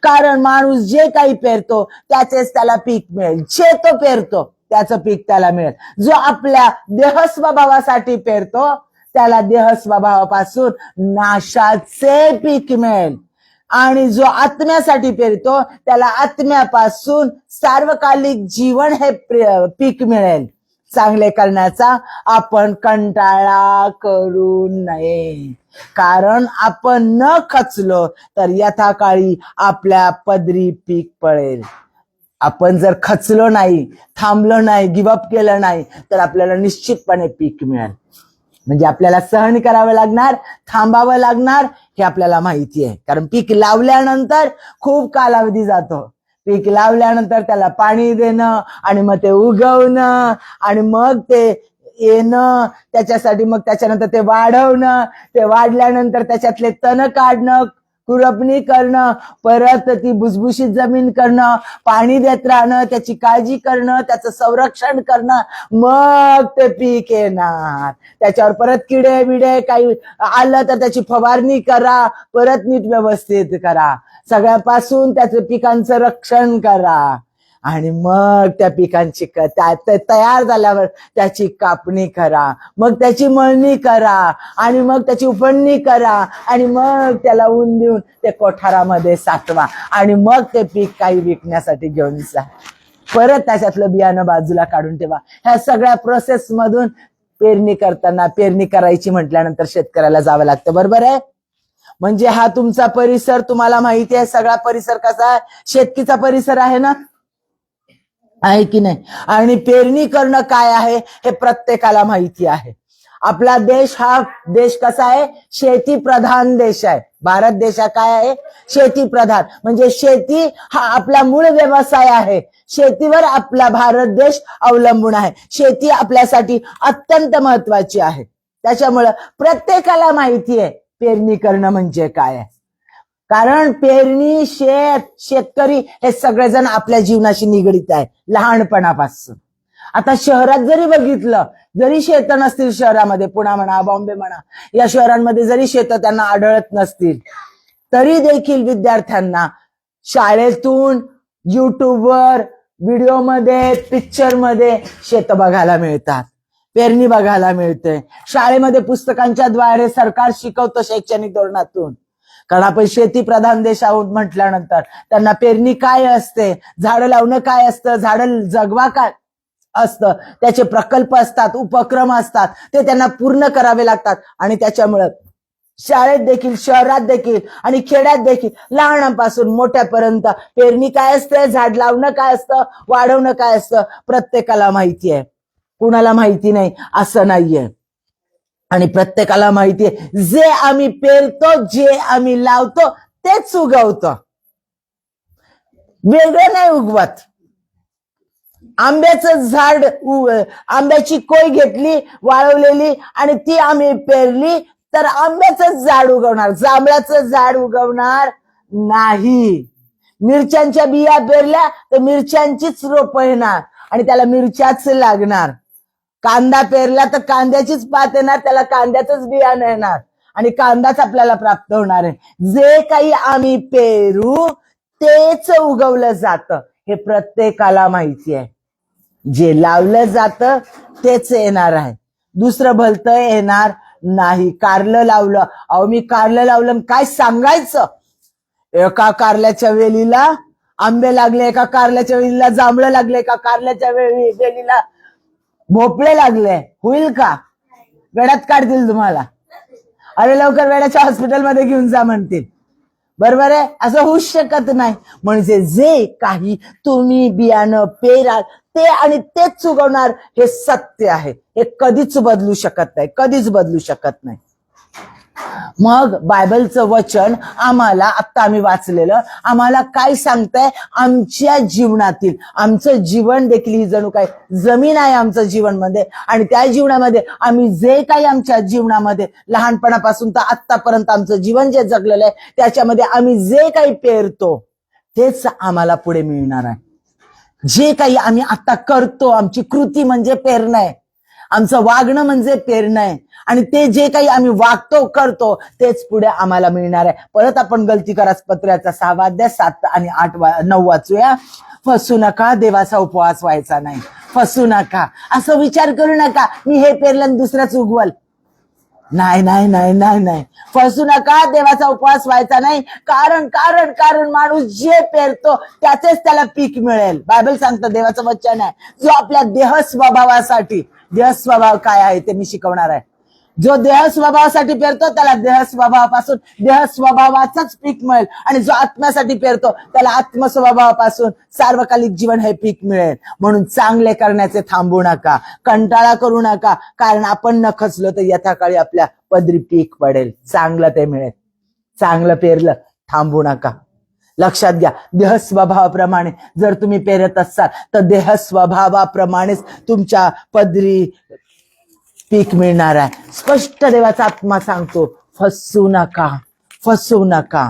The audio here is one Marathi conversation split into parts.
कारण माणूस जे काही पेरतो त्याचेच त्याला पीक मिळेल. जे तो पेरतो त्याचं पीक त्याला मिळेल. जो आपल्या देहस्वभावासाठी पेरतो त्याला देहस्वभावापासून नाशाचे पीक मिळेल, आणि जो आत्म्यासाठी पेरतो त्याला आत्म्यापासून सार्वकालिक जीवन हे पीक मिळेल. चांगले करण्याचा आपण कंटाळा करू नये, कारण आपण न खचलो तर यथाकाळी आपल्या पदरी पीक पडेल. आपण जर खचलो नाही, थांबलो नाही, गिवअप केलं नाही तर आपल्याला निश्चितपणे पीक मिळेल. म्हणजे आपल्याला सहन करावं लागणार, थांबावं लागणार, हे आपल्याला माहिती आहे. कारण पीक लावल्यानंतर खूप कालावधी जातो. पीक लावल्यानंतर त्याला पाणी देणं आणि मग ते उगवणं आणि मग ते येणं, त्याच्यासाठी मग त्याच्यानंतर ते वाढवणं, ते वाढल्यानंतर त्याच्यातले तण काढणं, खुरपणी करणं, परत ती भुसभुशीत जमीन करणं, पाणी देत राहणं, त्याची काळजी करणं, त्याचं संरक्षण करणं, मग ते पीक येणार. त्याच्यावर परत किडे बिडे काही आलं तर त्याची फवारणी करा, परत नीट व्यवस्थित करा, सगळ्यापासून त्याचं पिकांचं रक्षण करा, आणि मग त्या पिकांची तयार झाल्यावर त्याची कापणी करा, मग त्याची मळणी करा, आणि मग त्याची उपणणी करा, आणि मग त्याला ऊन देऊन ते कोठारामध्ये साठवा, आणि मग ते पीक काही विकण्यासाठी घेऊन जा. परत त्याच्यातलं बियाणं बाजूला काढून ठेवा. ह्या सगळ्या प्रोसेस मधून पेरणी करताना, पेरणी करायची म्हटल्यानंतर शेतकऱ्याला जावं लागतं. बरोबर आहे? म्हणजे हा तुमचा परिसर तुम्हाला माहिती आहे. सगळा परिसर कसा आहे? शेतीचा परिसर आहे ना, आहे की नाही? आणि पेरणी करणं काय आहे हे प्रत्येकाला माहिती आहे. आपला देश हा देश कसा आहे? शेती प्रधान देश आहे. भारत देश हा काय आहे? शेती प्रधान. म्हणजे शेती हा आपला मूळ व्यवसाय आहे. शेतीवर आपला भारत देश अवलंबून आहे. शेती आपल्यासाठी अत्यंत महत्वाची आहे. त्याच्यामुळं प्रत्येकाला माहिती आहे पेरणी करणं म्हणजे काय आहे. कारण पेरणी, शेतकरी हे सगळेजण आपल्या जीवनाशी निगडीत आहे लहानपणापासून. आता शहरात जरी बघितलं, जरी शेतं नसतील शहरामध्ये, पुणे म्हणा, बॉम्बे म्हणा, या शहरांमध्ये जरी शेतं त्यांना आढळत नसतील, तरी देखील विद्यार्थ्यांना शाळेतून, युट्यूबवर, व्हिडिओमध्ये, पिक्चरमध्ये शेतं बघायला मिळतात, पेरणी बघायला मिळते. शाळेमध्ये पुस्तकांच्या द्वारे सरकार शिकवतं शैक्षणिक धोरणातून. कारण आपण शेती प्रधान देश आहोत म्हटल्यानंतर त्यांना पेरणी काय असते, झाडं लावणं काय असतं, झाडं जगवा काय असतं, त्याचे प्रकल्प असतात, उपक्रम असतात, ते त्यांना पूर्ण करावे लागतात. आणि त्याच्यामुळं शाळेत देखील, शहरात देखील आणि खेड्यात देखील लहानापासून मोठ्यापर्यंत पेरणी काय असते, झाड लावणं काय असतं, वाढवणं काय असतं, प्रत्येकाला माहिती आहे. कुणाला माहिती नाही असं नाहीये. आणि प्रत्येकाला माहितीये जे आम्ही पेरतो, जे आम्ही लावतो तेच उगवतं, वेगळं नाही उगवत. आंब्याचं झाड, आंब्याची कोय घेतली वाळवलेली आणि ती आम्ही पेरली तर आंब्याचं झाड उगवणार, जांभळाचं झाड उगवणार नाही. मिरच्यांच्या बिया पेरल्या तर मिरच्यांचीच रोपं येणार आणि त्याला मिरच्याच लागणार. कांदा पेरला तर कांद्याचीच पात येणार, त्याला कांद्याचंच बियाणं येणार आणि कांदाच आपल्याला प्राप्त होणार आहे. जे काही आम्ही पेरू तेच उगवलं जातं हे प्रत्येकाला माहिती आहे. जे लावलं जातं तेच येणार आहे, दुसरं भलतं येणार नाही. कारलं लावलं, अहो मी कारलं लावलं काय सांगायचं. एका कारल्याच्या वेलीला आंबे लागले, एका कारल्याच्या वेलीला जांभळं लागले, एका कारल्याच्या वेलीला भोपळे लागले. होईल का? वेड्यात काढतील तुम्हाला. अरे लवकर वेड्याच्या हॉस्पिटलमध्ये घेऊन जा म्हणतील. बरोबर आहे? असं होऊच शकत नाही. म्हणजे जे काही तुम्ही बियाणं पेराल ते आणि तेच उगवणार हे सत्य आहे. हे कधीच बदलू शकत नाही, कधीच बदलू शकत नाही. मग बायबलचं वचन आम्हाला, आता आम्ही वाचलेलं, आम्हाला काय सांगतंय? आमच्या जीवनातील, आमचं जीवन देखील ही जणू काय जमीन आहे आमचं जीवनमध्ये, आणि त्या जीवनामध्ये आम्ही जे काही आमच्या जीवनामध्ये लहानपणापासून तर आतापर्यंत आमचं जीवन जे जगलेलं आहे त्याच्यामध्ये आम्ही जे काही पेरतो तेच आम्हाला पुढे मिळणार आहे. जे काही आम्ही आता करतो, आमची कृती म्हणजे पेरणं आहे, आमचं वागणं म्हणजे पेरणं आहे, आणि ते जे काही आम्ही वागतो करतो तेच पुढे आम्हाला मिळणार आहे. परत आपण गलती करास पत्र्याचा 6 अध्याय 7 आणि 9 वाचूया. फसू नका, देवाचा उपवास व्हायचा नाही. फसू नका, असं विचार करू नका मी हे पेरलं आणि दुसरंच उगवल. नाही नाही नाही नाही नाही, फसू नका, देवाचा उपवास व्हायचा नाही. कारण कारण कारण माणूस जे पेरतो त्याचेच त्याला पीक मिळेल. बायबल सांगतं, देवाचं वचन आहे, जो आपल्या देह स्वभावासाठी, देह स्वभाव काय आहे ते मी शिकवणार आहे. जो देह स्वभावासाठी पेरतो त्याला देह स्वभावापासून देह स्वभावाचंच पीक मिळेल, आणि जो आत्म्यासाठी पेरतो त्याला आत्मस्वभावापासून सार्वकालिक जीवन हे पीक मिळेल. म्हणून चांगले करण्याचे थांबू नका, कंटाळा करू नका, कारण आपण न खचलो तर यथाकाळी आपल्या पदरी पीक पडेल, चांगलं ते मिळेल. चांगलं पेरलं, थांबू नका. लक्षात घ्या, देह स्वभावाप्रमाणे जर तुम्ही पेरत असाल तर देह स्वभावाप्रमाणेच तुमच्या पदरी पीक मिळणार आहे. स्पष्ट देवाचा आत्मा सांगतो, फसू नका, फसू नका.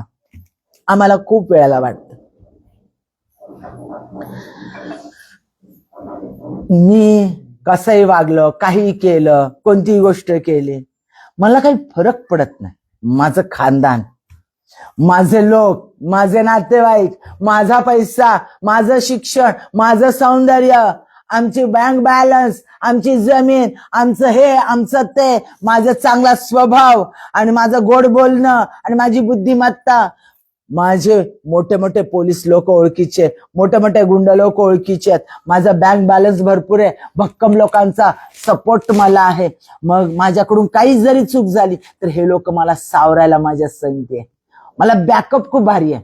आम्हाला खूप वेळेला वाटतं मी कसंही वागलं, काही केलं, कोणतीही गोष्ट केली, मला काही फरक पडत नाही. माझं खानदान, माझे लोक, माझे नातेवाईक, माझा पैसा, माझं शिक्षण, माझं सौंदर्य, आमची बँक बॅलन्स, आमची जमीन, आमचं हे, आमचं ते, माझा चांगला स्वभाव आणि माझं गोड बोलणं आणि माझी बुद्धिमत्ता, माझे मोठे मोठे पोलीस लोक ओळखीचे, मोठे मोठे गुंड लोक ओळखीचे आहेत, माझा बँक बॅलन्स भरपूर आहे, भक्कम लोकांचा सपोर्ट मला आहे. मग माझ्याकडून काही जरी चूक झाली तर हे लोक मला सावरायला माझ्या संगती आहे. मला बॅकअप खूप भारी आहे,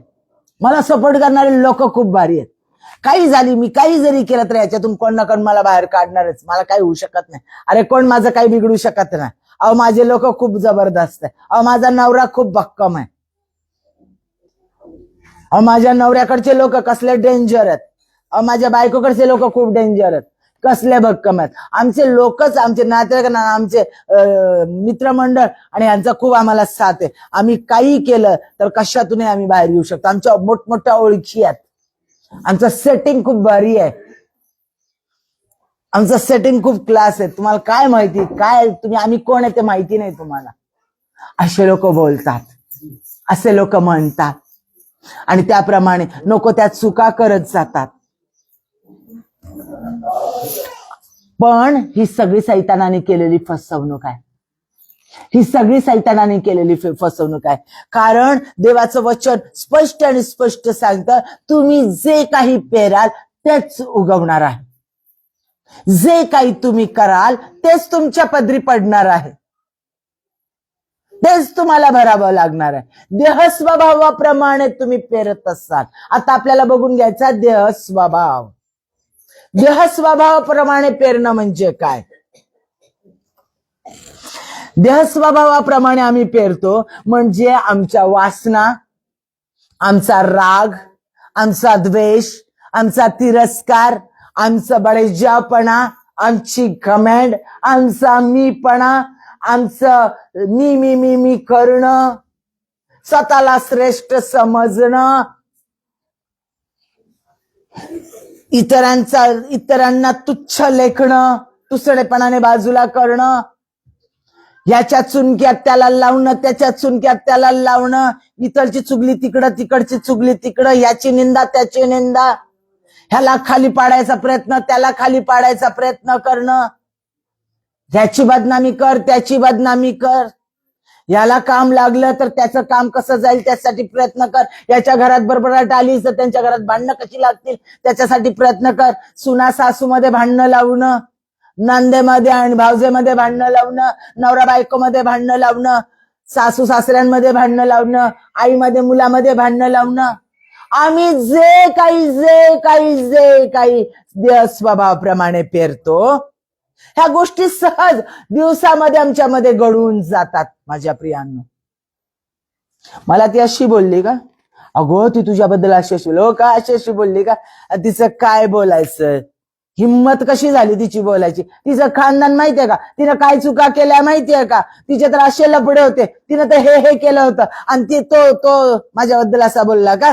मला सपोर्ट करणारे लोक खूप भारी आहेत. काही झाली, मी काही जरी केलं तर याच्यातून कोण ना कोण मला बाहेर काढणारच, मला काही होऊ शकत नाही. अरे कोण माझं काही बिघडू शकत नाही. अहो माझे लोक खूप जबरदस्त आहे. अहो माझा नवरा खूप भक्कम आहे. अहो माझ्या नवऱ्याकडचे लोक कसले डेंजर आहेत. अहो माझ्या बायकोकडचे लोक खूप डेंजर आहेत, कसले भक्कम आहेत. आमचे लोकच, आमचे नातेवाईक, आमचे मित्रमंडळ आणि यांचा खूप आम्हाला साथ आहे. आम्ही काही केलं तर कशातूनही आम्ही बाहेर येऊ शकतो. आमच्या मोठमोठ्या ओळखी आहेत, आमचं सेटिंग खूप भारी आहे, आमचं सेटिंग खूप क्लास आहे. तुम्हाला काय माहिती, काय तुम्ही आम्ही कोण आहे ते माहिती नाही तुम्हाला. असे लोक बोलतात, असे लोक म्हणतात आणि त्याप्रमाणे नको त्या चुका करत जातात. पण ही सगळी सैतानाने केलेली फसवणूक आहे, ही सगळी सैतानाने केलेली फसवणूक आहे. कारण देवाचं वचन स्पष्ट आणि स्पष्ट सांगतं, तुम्ही जे काही पेराल तेच उगवणार आहे. जे काही तुम्ही कराल तेच तुमच्या पदरी पडणार आहे, तेच तुम्हाला भरावं लागणार आहे. देह स्वभावाप्रमाणे तुम्ही पेरत असाल. आता आपल्याला बघून घ्यायचा देह स्वभाव. देह स्वभावाप्रमाणे पेरणं म्हणजे काय? देह स्वभावाप्रमाणे आम्ही पेरतो म्हणजे आमच्या वासना, आमचा राग, आमचा द्वेष, आमचा तिरस्कार, आमचा बळेजापणा, आमची घमंड, आमचा मीपणा, आमचं मी मी मी मी करणं, स्वतःला श्रेष्ठ समजणं, इतरांना तुच्छ लेखणं, तुसडेपणाने बाजूला करणं, याच्या चुनक्यात त्याला लावणं, त्याच्या चुनक्यात त्याला लावणं, इकडची चुगली तिकडं, तिकडची चुगली तिकडं, याची निंदा त्याची निंदा, ह्याला खाली पाडायचा प्रयत्न, त्याला खाली पाडायचा प्रयत्न करणं, ह्याची बदनामी कर, त्याची बदनामी कर, याला काम लागलं तर त्याचं काम कसं जाईल त्यासाठी प्रयत्न कर, याच्या घरात बरबराट आली तर त्यांच्या घरात भांडणं कशी लागतील त्याच्यासाठी प्रयत्न कर. सुना सासूमध्ये भांडणं लावणं, नांदेमध्ये आणि भावजेमध्ये भांडणं लावणं, नवरा बायकोमध्ये भांडणं लावणं, सासू सासऱ्यांमध्ये भांडणं लावणं, आईमध्ये मुलामध्ये भांडणं लावणं. आम्ही जे काही देह स्वभावाप्रमाणे पेरतो ह्या गोष्टी सहज दिवसामध्ये आमच्यामध्ये घडून जातात. माझ्या प्रियांनो, मला ती अशी बोलली का, अगो ती तुझ्याबद्दल अशी का अशी बोलली का, तिचं काय बोलायचं, हिम्मत कशी झाली तिची बोलायची, तिचं खानदान माहितीये का, तिनं काय चुका केल्या माहितीये का, तिचे तर असे लफडे होते, तिनं तर हे केलं होतं आणि तो माझ्याबद्दल असा बोलला का.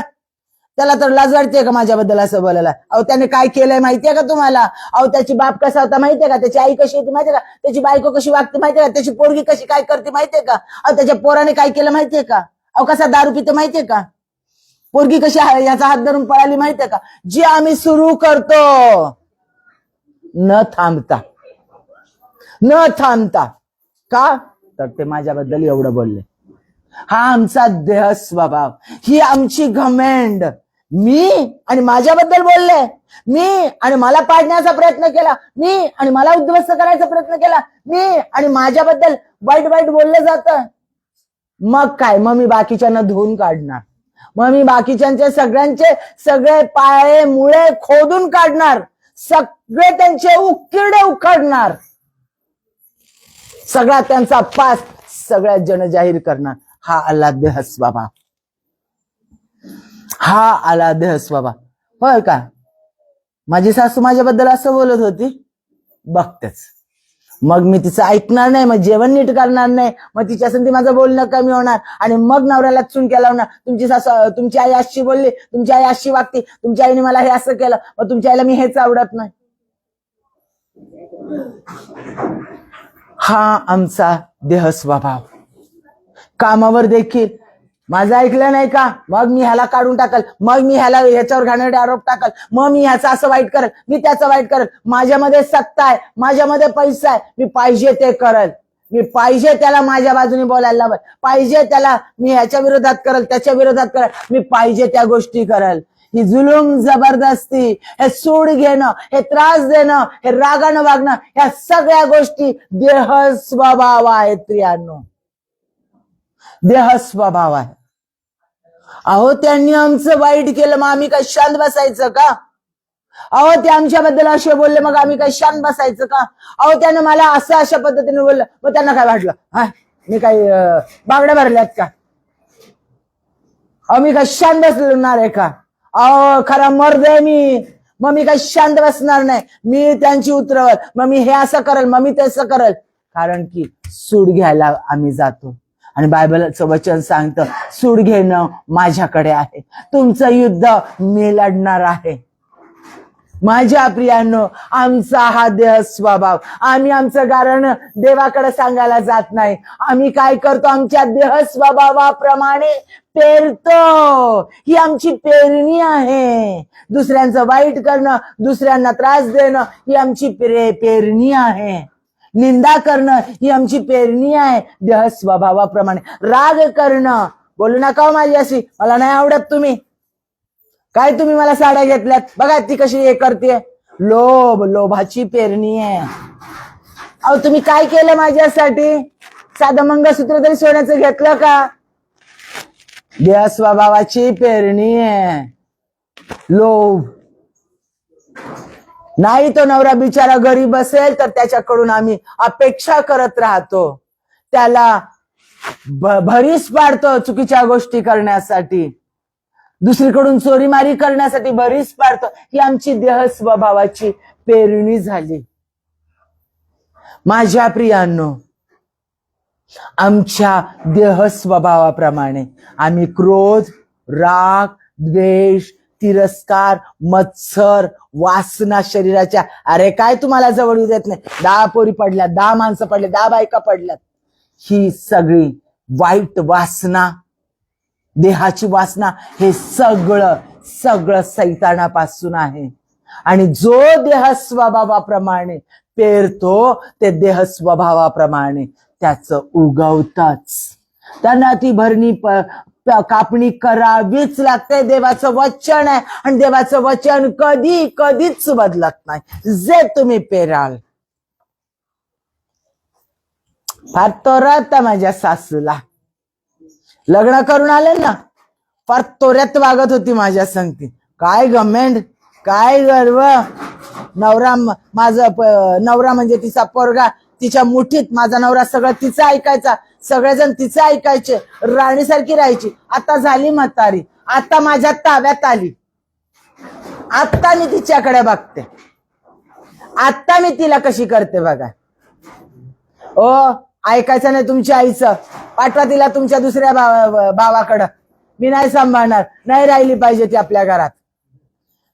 त्याला तर लाज वाटते का माझ्याबद्दल असं बोलायला? अहो त्याने काय केलंय माहितीये का तुम्हाला? अहो त्याची बाप कसा होता माहितीये का? त्याची आई कशी होती माहितीये का? त्याची बायको कशी वागते माहितीये का? त्याची पोरगी कशी काय करते माहितीये का? अहो त्याच्या पोराने काय केलं माहितीये का? अहो कसा दारू पितो माहितीये का? पोरगी कशी याचा हात धरून पळाली माहितीये का? जी आम्ही सुरू करतो न थांबता का? तर ते माझ्याबद्दल एवढं बोलले. हा आमचा देह स्वभाव, ही आमची घमेंड. मी आणि माझ्याबद्दल बोलले, मी आणि मला पाडण्याचा प्रयत्न केला, मी आणि मला उद्ध्वस्त करायचा प्रयत्न केला, मी आणि माझ्याबद्दल वाईट वाईट बोललं जातं. मग काय? मग मी बाकीच्यांना धुवून काढणार. मग मी बाकीच्यांचे सगळे पाये मुळे खोदून काढणार. सगळे त्यांचे उकिरडे उखडणार. सगळा त्यांचा पास सगळ्यात जन जाहीर करणार. हा आला देह स्वभाव. हा आला देह स्वभाव. होय का? माझी सासू माझ्याबद्दल असं बोलत होती, बघतेच. मग मी तिचं ऐकणार नाही, मग जेवण नीट करणार नाही, मग तिच्या संधी माझं बोलणं कमी होणार आणि मग नवऱ्याला चुनक्या लावणार. तुमची आई अशी बोलली, तुमची आई अशी वागती, तुमच्या आईने मला हे असं केलं, मग तुमच्या आईला मी हेच आवडत नाही. हा आमचा देह स्वभाव. कामावर देखील माझं ऐकलं नाही का? मग मी ह्याला काढून टाकल, मग मी ह्याच्यावर घाणेरडे आरोप टाकल, मग मी ह्याचं असं वाईट करल, मी त्याचं वाईट करल. माझ्यामध्ये सत्ता आहे, माझ्यामध्ये पैसा आहे, मी पाहिजे ते करल. मी पाहिजे त्याला माझ्या बाजूने बोलायला लावल, पाहिजे त्याला मी ह्याच्या विरोधात करल, त्याच्या विरोधात करल, मी पाहिजे त्या गोष्टी करल. ही जुलूम, जबरदस्ती, हे सूड घेणं, हे त्रास देणं, हे रागानं वागणं, ह्या सगळ्या गोष्टी देह स्वभाव आहेत प्रियांनो. देह स्वभाव आहे. अहो त्यांनी आमचं वाईट केलं, मग आम्ही काय शांत बसायचं का? अहो ते आमच्याबद्दल असे बोलले, मग आम्ही काय शांत बसायचं का? अहो त्यानं मला अशा पद्धतीने बोललं, मग त्यांना काय वाटलं? मी काही बागड्या भरल्यात का? अहो मी काय शांत बसणार आहे का? अहो खरा मर्द आहे मी, मग मी काय शांत बसणार नाही. मी त्यांची उतरवल, मग मी हे असं करल, मग मी तसं करल. कारण की सूड घ्यायला आम्ही जातो आणि बायबलचं वचन सांगतं, सूड घेणं माझ्याकडे आहे, तुमचं युद्ध मी लढणार आहे. माझ्या प्रियांनो, आमचा हा देह स्वभाव. आम्ही आमचं कारण देवाकडे सांगायला जात नाही. आम्ही काय करतो? आमच्या देह स्वभावाप्रमाणे पेरतो. ही आमची पेरणी आहे. दुसऱ्यांचं वाईट करणं, दुसऱ्यांना त्रास देणं, ही आमची पेरणी आहे. निंदा करणं ही आमची पेरणी आहे. देह स्वभावाप्रमाणे राग करणं. बोलू नका माझी अशी, मला नाही आवडत तुम्ही. काय तुम्ही मला साड्या घेतल्यात, बघा ती कशी हे करते. लोभाची पेरणी आहे. अहो तुम्ही काय केलं माझ्यासाठी? साधं मंगळसूत्र तरी सोन्याचं घेतलं का? देह स्वभावाची पेरणी आहे. लोभ. नाही तो नवरा बिचारा घरी बसेल तर त्याच्याकडून आम्ही अपेक्षा करत राहतो. त्याला भरीस पाडतो चुकीच्या गोष्टी करण्यासाठी, दुसरीकडून चोरीमारी करण्यासाठी भरीस पाडतो. ही आमची देह स्वभावाची पेरणी झाली. माझ्या प्रियांनो, आमच्या देह स्वभावाप्रमाणे आम्ही क्रोध, राग, द्वेष, तिरस्कार, मत्सर, वासना शरीराच्या. अरे काय तुम्हाला जवळ येऊ देत नाही? 10 पोरी पडल्यात, 10 माणसं पडले, 10 बायका पडल्यात. ही सगळी वाईट वासना, देहाची वासना, हे सगळं सैतानापासून आहे. आणि जो देह स्वभावाप्रमाणे पेरतो ते देह स्वभावाप्रमाणे त्याचं उगवतच. त्यांना ती भरणी कापणी करावीच लागते. देवाचं वचन आहे आणि देवाचं वचन कधीच बदलत नाही. जे तुम्ही पेराल. फार तोऱ्यात माझ्या सासूला लग्न करून आले ना, फार तोऱ्यात वागत होती माझ्या संगती. काय घमेंड, काय गर्व. नवरा म्हणजे तिचा पोरगा तिच्या मुठीत. माझा नवरा सगळं तिचं ऐकायचा, सगळेजण तिचं ऐकायचे, राणीसारखी राहायची. आता झाली म्हातारी, आता माझ्या ताब्यात आली. आता मी तिच्याकडे बघते, आता मी तिला कशी करते बघा. ओ ऐकायचं नाही तुमच्या आईचं, पाठवा तिला तुमच्या दुसऱ्या भावाकडं. मी नाही सांभाळणार, नाही राहिली पाहिजे ती आपल्या घरात,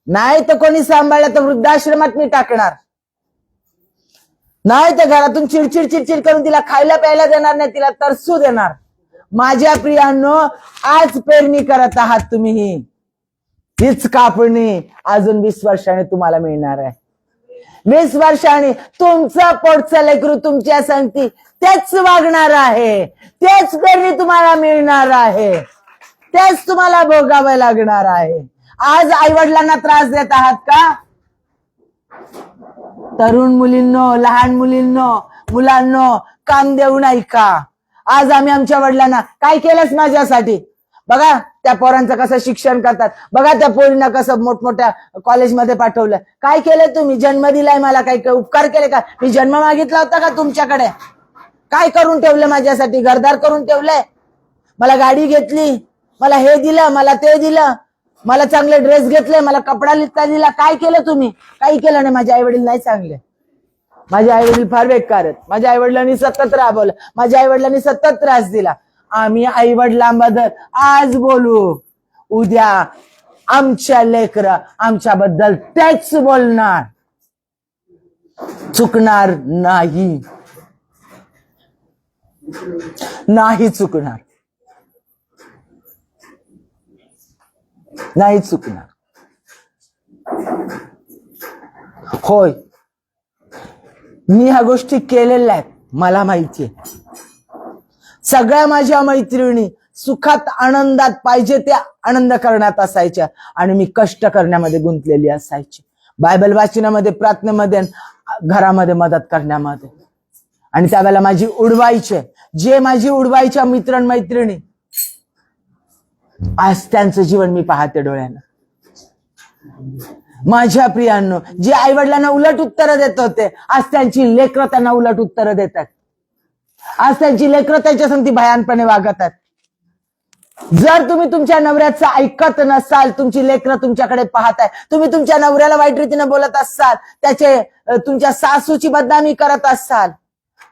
नाही तर कोणी सांभाळलं तर वृद्धाश्रमात मी टाकणार, नाही तर घरातून चिडचिड चिडचिड करून तिला खायला प्यायला देणार नाही, तिला तरसू देणार. माझ्या प्रियांनो, आज पेरणी करत आहात तुम्ही, हीच कापणी अजून 20 वर्षांनी तुम्हाला मिळणार आहे. 20 वर्षांनी तुमचं पोटचं लेकरू तुमच्या संगती तेच वागणार आहे, तेच पेरणी तुम्हाला मिळणार आहे, तेच तुम्हाला भोगावं लागणार आहे. आज आईवडिलांना त्रास देत आहात का? तरुण मुलींनो, लहान मुलींनो, मुलांनो, कान देऊ ऐका. आज आम्ही आमच्या वडिलांना काय केलंच माझ्यासाठी, बघा त्या पोरांचं कसं शिक्षण करतात, बघा त्या पोरींना कसं मोठमोठ्या कॉलेजमध्ये पाठवलं, काय केलंय तुम्ही? जन्म दिलाय मला, काही उपकार केले का? मी जन्म मागितला होता का तुमच्याकडे? काय करून ठेवलं माझ्यासाठी? घरदार करून ठेवलंय, मला गाडी घेतली, मला हे दिलं, मला ते दिलं, मला चांगले ड्रेस घेतले, मला कपडा लिहिता दिला, काय केलं तुम्ही? काही केलं नाही. माझे आई वडील नाही चांगले, माझे आई वडील फार बेकार आहेत, माझ्या आई वडिलांनी सतत राबवलं, माझ्या आई वडिलांनी सतत त्रास दिला. आम्ही आई वडिलांबद्दल आज बोलू, उद्या आमच्या लेकरं आमच्याबद्दल तेच बोलणार, चुकणार नाही, नाही चुकणार, नाही चुकणार. होय, मी ह्या गोष्टी केलेल्या आहेत, मला माहितीये. सगळ्या माझ्या मैत्रिणी सुखात आनंदात पाहिजे त्या आनंद करण्यात असायच्या आणि मी कष्ट करण्यामध्ये गुंतलेली असायची, बायबल वाचनामध्ये, प्रार्थनेमध्ये, घरामध्ये मदत करण्यामध्ये. आणि त्यावेळेला माझी उडवायचे, जे माझी उडवायच्या मित्रमैत्रिणी, आज त्यांचं जीवन मी पाहते डोळ्यानं. माझ्या प्रियांनो, जे आई वडिलांना उलट उत्तरं देत होते, आज त्यांची लेकरं त्यांना उलट उत्तरं देतात. आज त्यांची लेकरं त्यांच्या संगती भयानपणे वागतात. जर तुम्ही तुमच्या नवऱ्याचं ऐकत नसाल, तुमची लेकरं तुमच्याकडे पाहताय, तुम्ही तुमच्या नवऱ्याला वाईट रीतीने बोलत असाल, तुमच्या सासूची बदनामी करत असाल,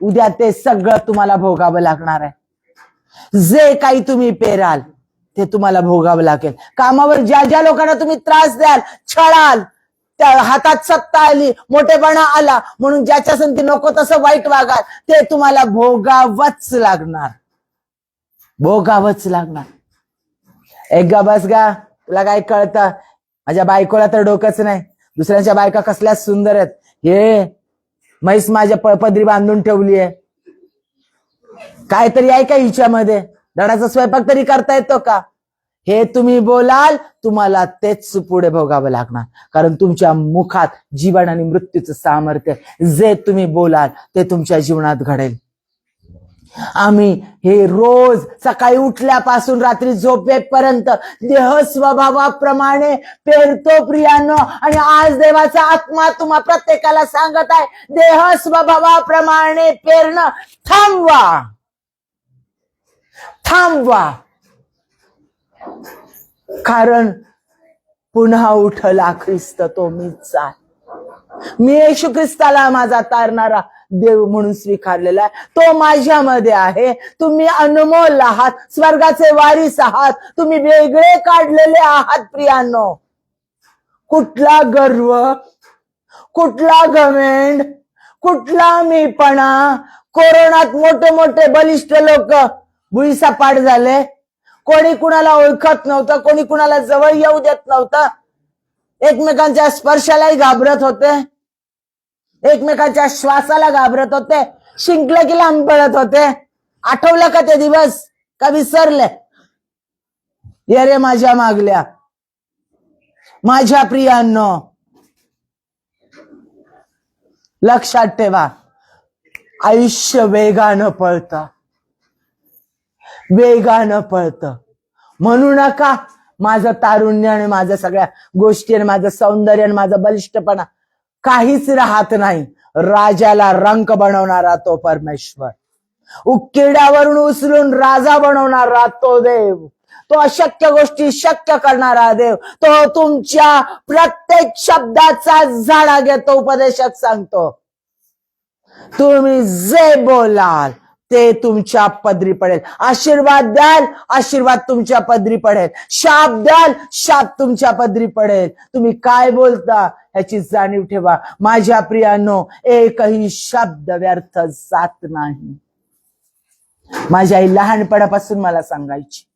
उद्या ते सगळं तुम्हाला भोगावं लागणार आहे. जे काही तुम्ही पेराल ते तुम्हाला भोगावं लागेल. कामावर ज्या ज्या लोकांना तुम्ही त्रास द्याल, छळाल, त्या हातात सत्ता आली, मोठेपणा आला म्हणून ज्याच्या संगती नको तसं वाईट वागाल, ते तुम्हाला भोगावंच लागणार, भोगावंच लागणार. एक गा बस गा, तुला काय कळतं? माझ्या बायकोला तर डोकंच नाही, दुसऱ्यांच्या बायका कसल्या सुंदर आहेत, हे म्हैस माझ्या पदरी बांधून ठेवली आहे, काहीतरी आहे का हिच्यामध्ये? धडाचा स्वयंपाक तरी करता येतो का? हे तुम्ही बोलाल, तुम्हाला तेच पुढे भोगावं लागणार, कारण तुमच्या मुखात जीवन आणि मृत्यूचं सामर्थ्य. जे तुम्ही बोलाल ते तुमच्या जीवनात घडेल. आम्ही हे रोज सकाळी उठल्यापासून रात्री झोपेपर्यंत देह स्वभावाप्रमाणे पेरतो प्रियांनो. आणि आज देवाचा आत्मा तुम्हा प्रत्येकाला सांगत आहे, देह स्वभावाप्रमाणे पेरणं थांबवा, थांबवा, कारण पुन्हा उठला ख्रिस्त, तो मीच आहे. मी येशू ख्रिस्ताला माझा तारणारा देव म्हणून स्वीकारलेला आहे, तो माझ्यामध्ये आहे. तुम्ही अनमोल आहात, स्वर्गाचे वारीस आहात, तुम्ही वेगळे काढलेले आहात प्रियांनो. कुठला गर्व, कुठला घमेंड, कुठला मीपणा. कोरोनात मोठे मोठे बलिष्ठ लोक भुईसपाट झाले, कोणी कुणाला ओळखत नव्हतं, कोणी कुणाला जवळ येऊ देत नव्हतं, एकमेकांच्या स्पर्शालाही घाबरत होते, एकमेकांच्या श्वासाला घाबरत होते, शिंकलं की लांब पडत होते. आठवलं का ते दिवस? का विसरले? ये रे माझ्या मागल्या. माझ्या प्रियांनो, लक्षात ठेवा, आयुष्य वेगानं पळतं, वेगानं पळतं. म्हणू नका माझं तारुण्य आणि माझ्या सगळ्या गोष्टी आणि माझं सौंदर्य आणि माझा बलिष्ठपणा काहीच राहत नाही. राजाला रंक बनवणारा तो परमेश्वर, उकिरड्यावरून उचलून राजा बनवणारा तो देव, तो अशक्य गोष्टी शक्य करणारा देव, तो तुमच्या प्रत्येक शब्दाचा झाडा घेतो. उपदेशक सांगतो, तुम्ही जे बोलाल ते तुमच्या पदरी पडेल. आशीर्वाद द्याल, आशीर्वाद तुमच्या पदरी पडेल. शाप द्याल, शाप तुमच्या पदरी पडेल. तुम्ही काय बोलता ह्याची जाणीव ठेवा. माझ्या प्रियांनो, एकही शब्द व्यर्थ जात नाही. माझी आई लहानपणापासून मला सांगायची,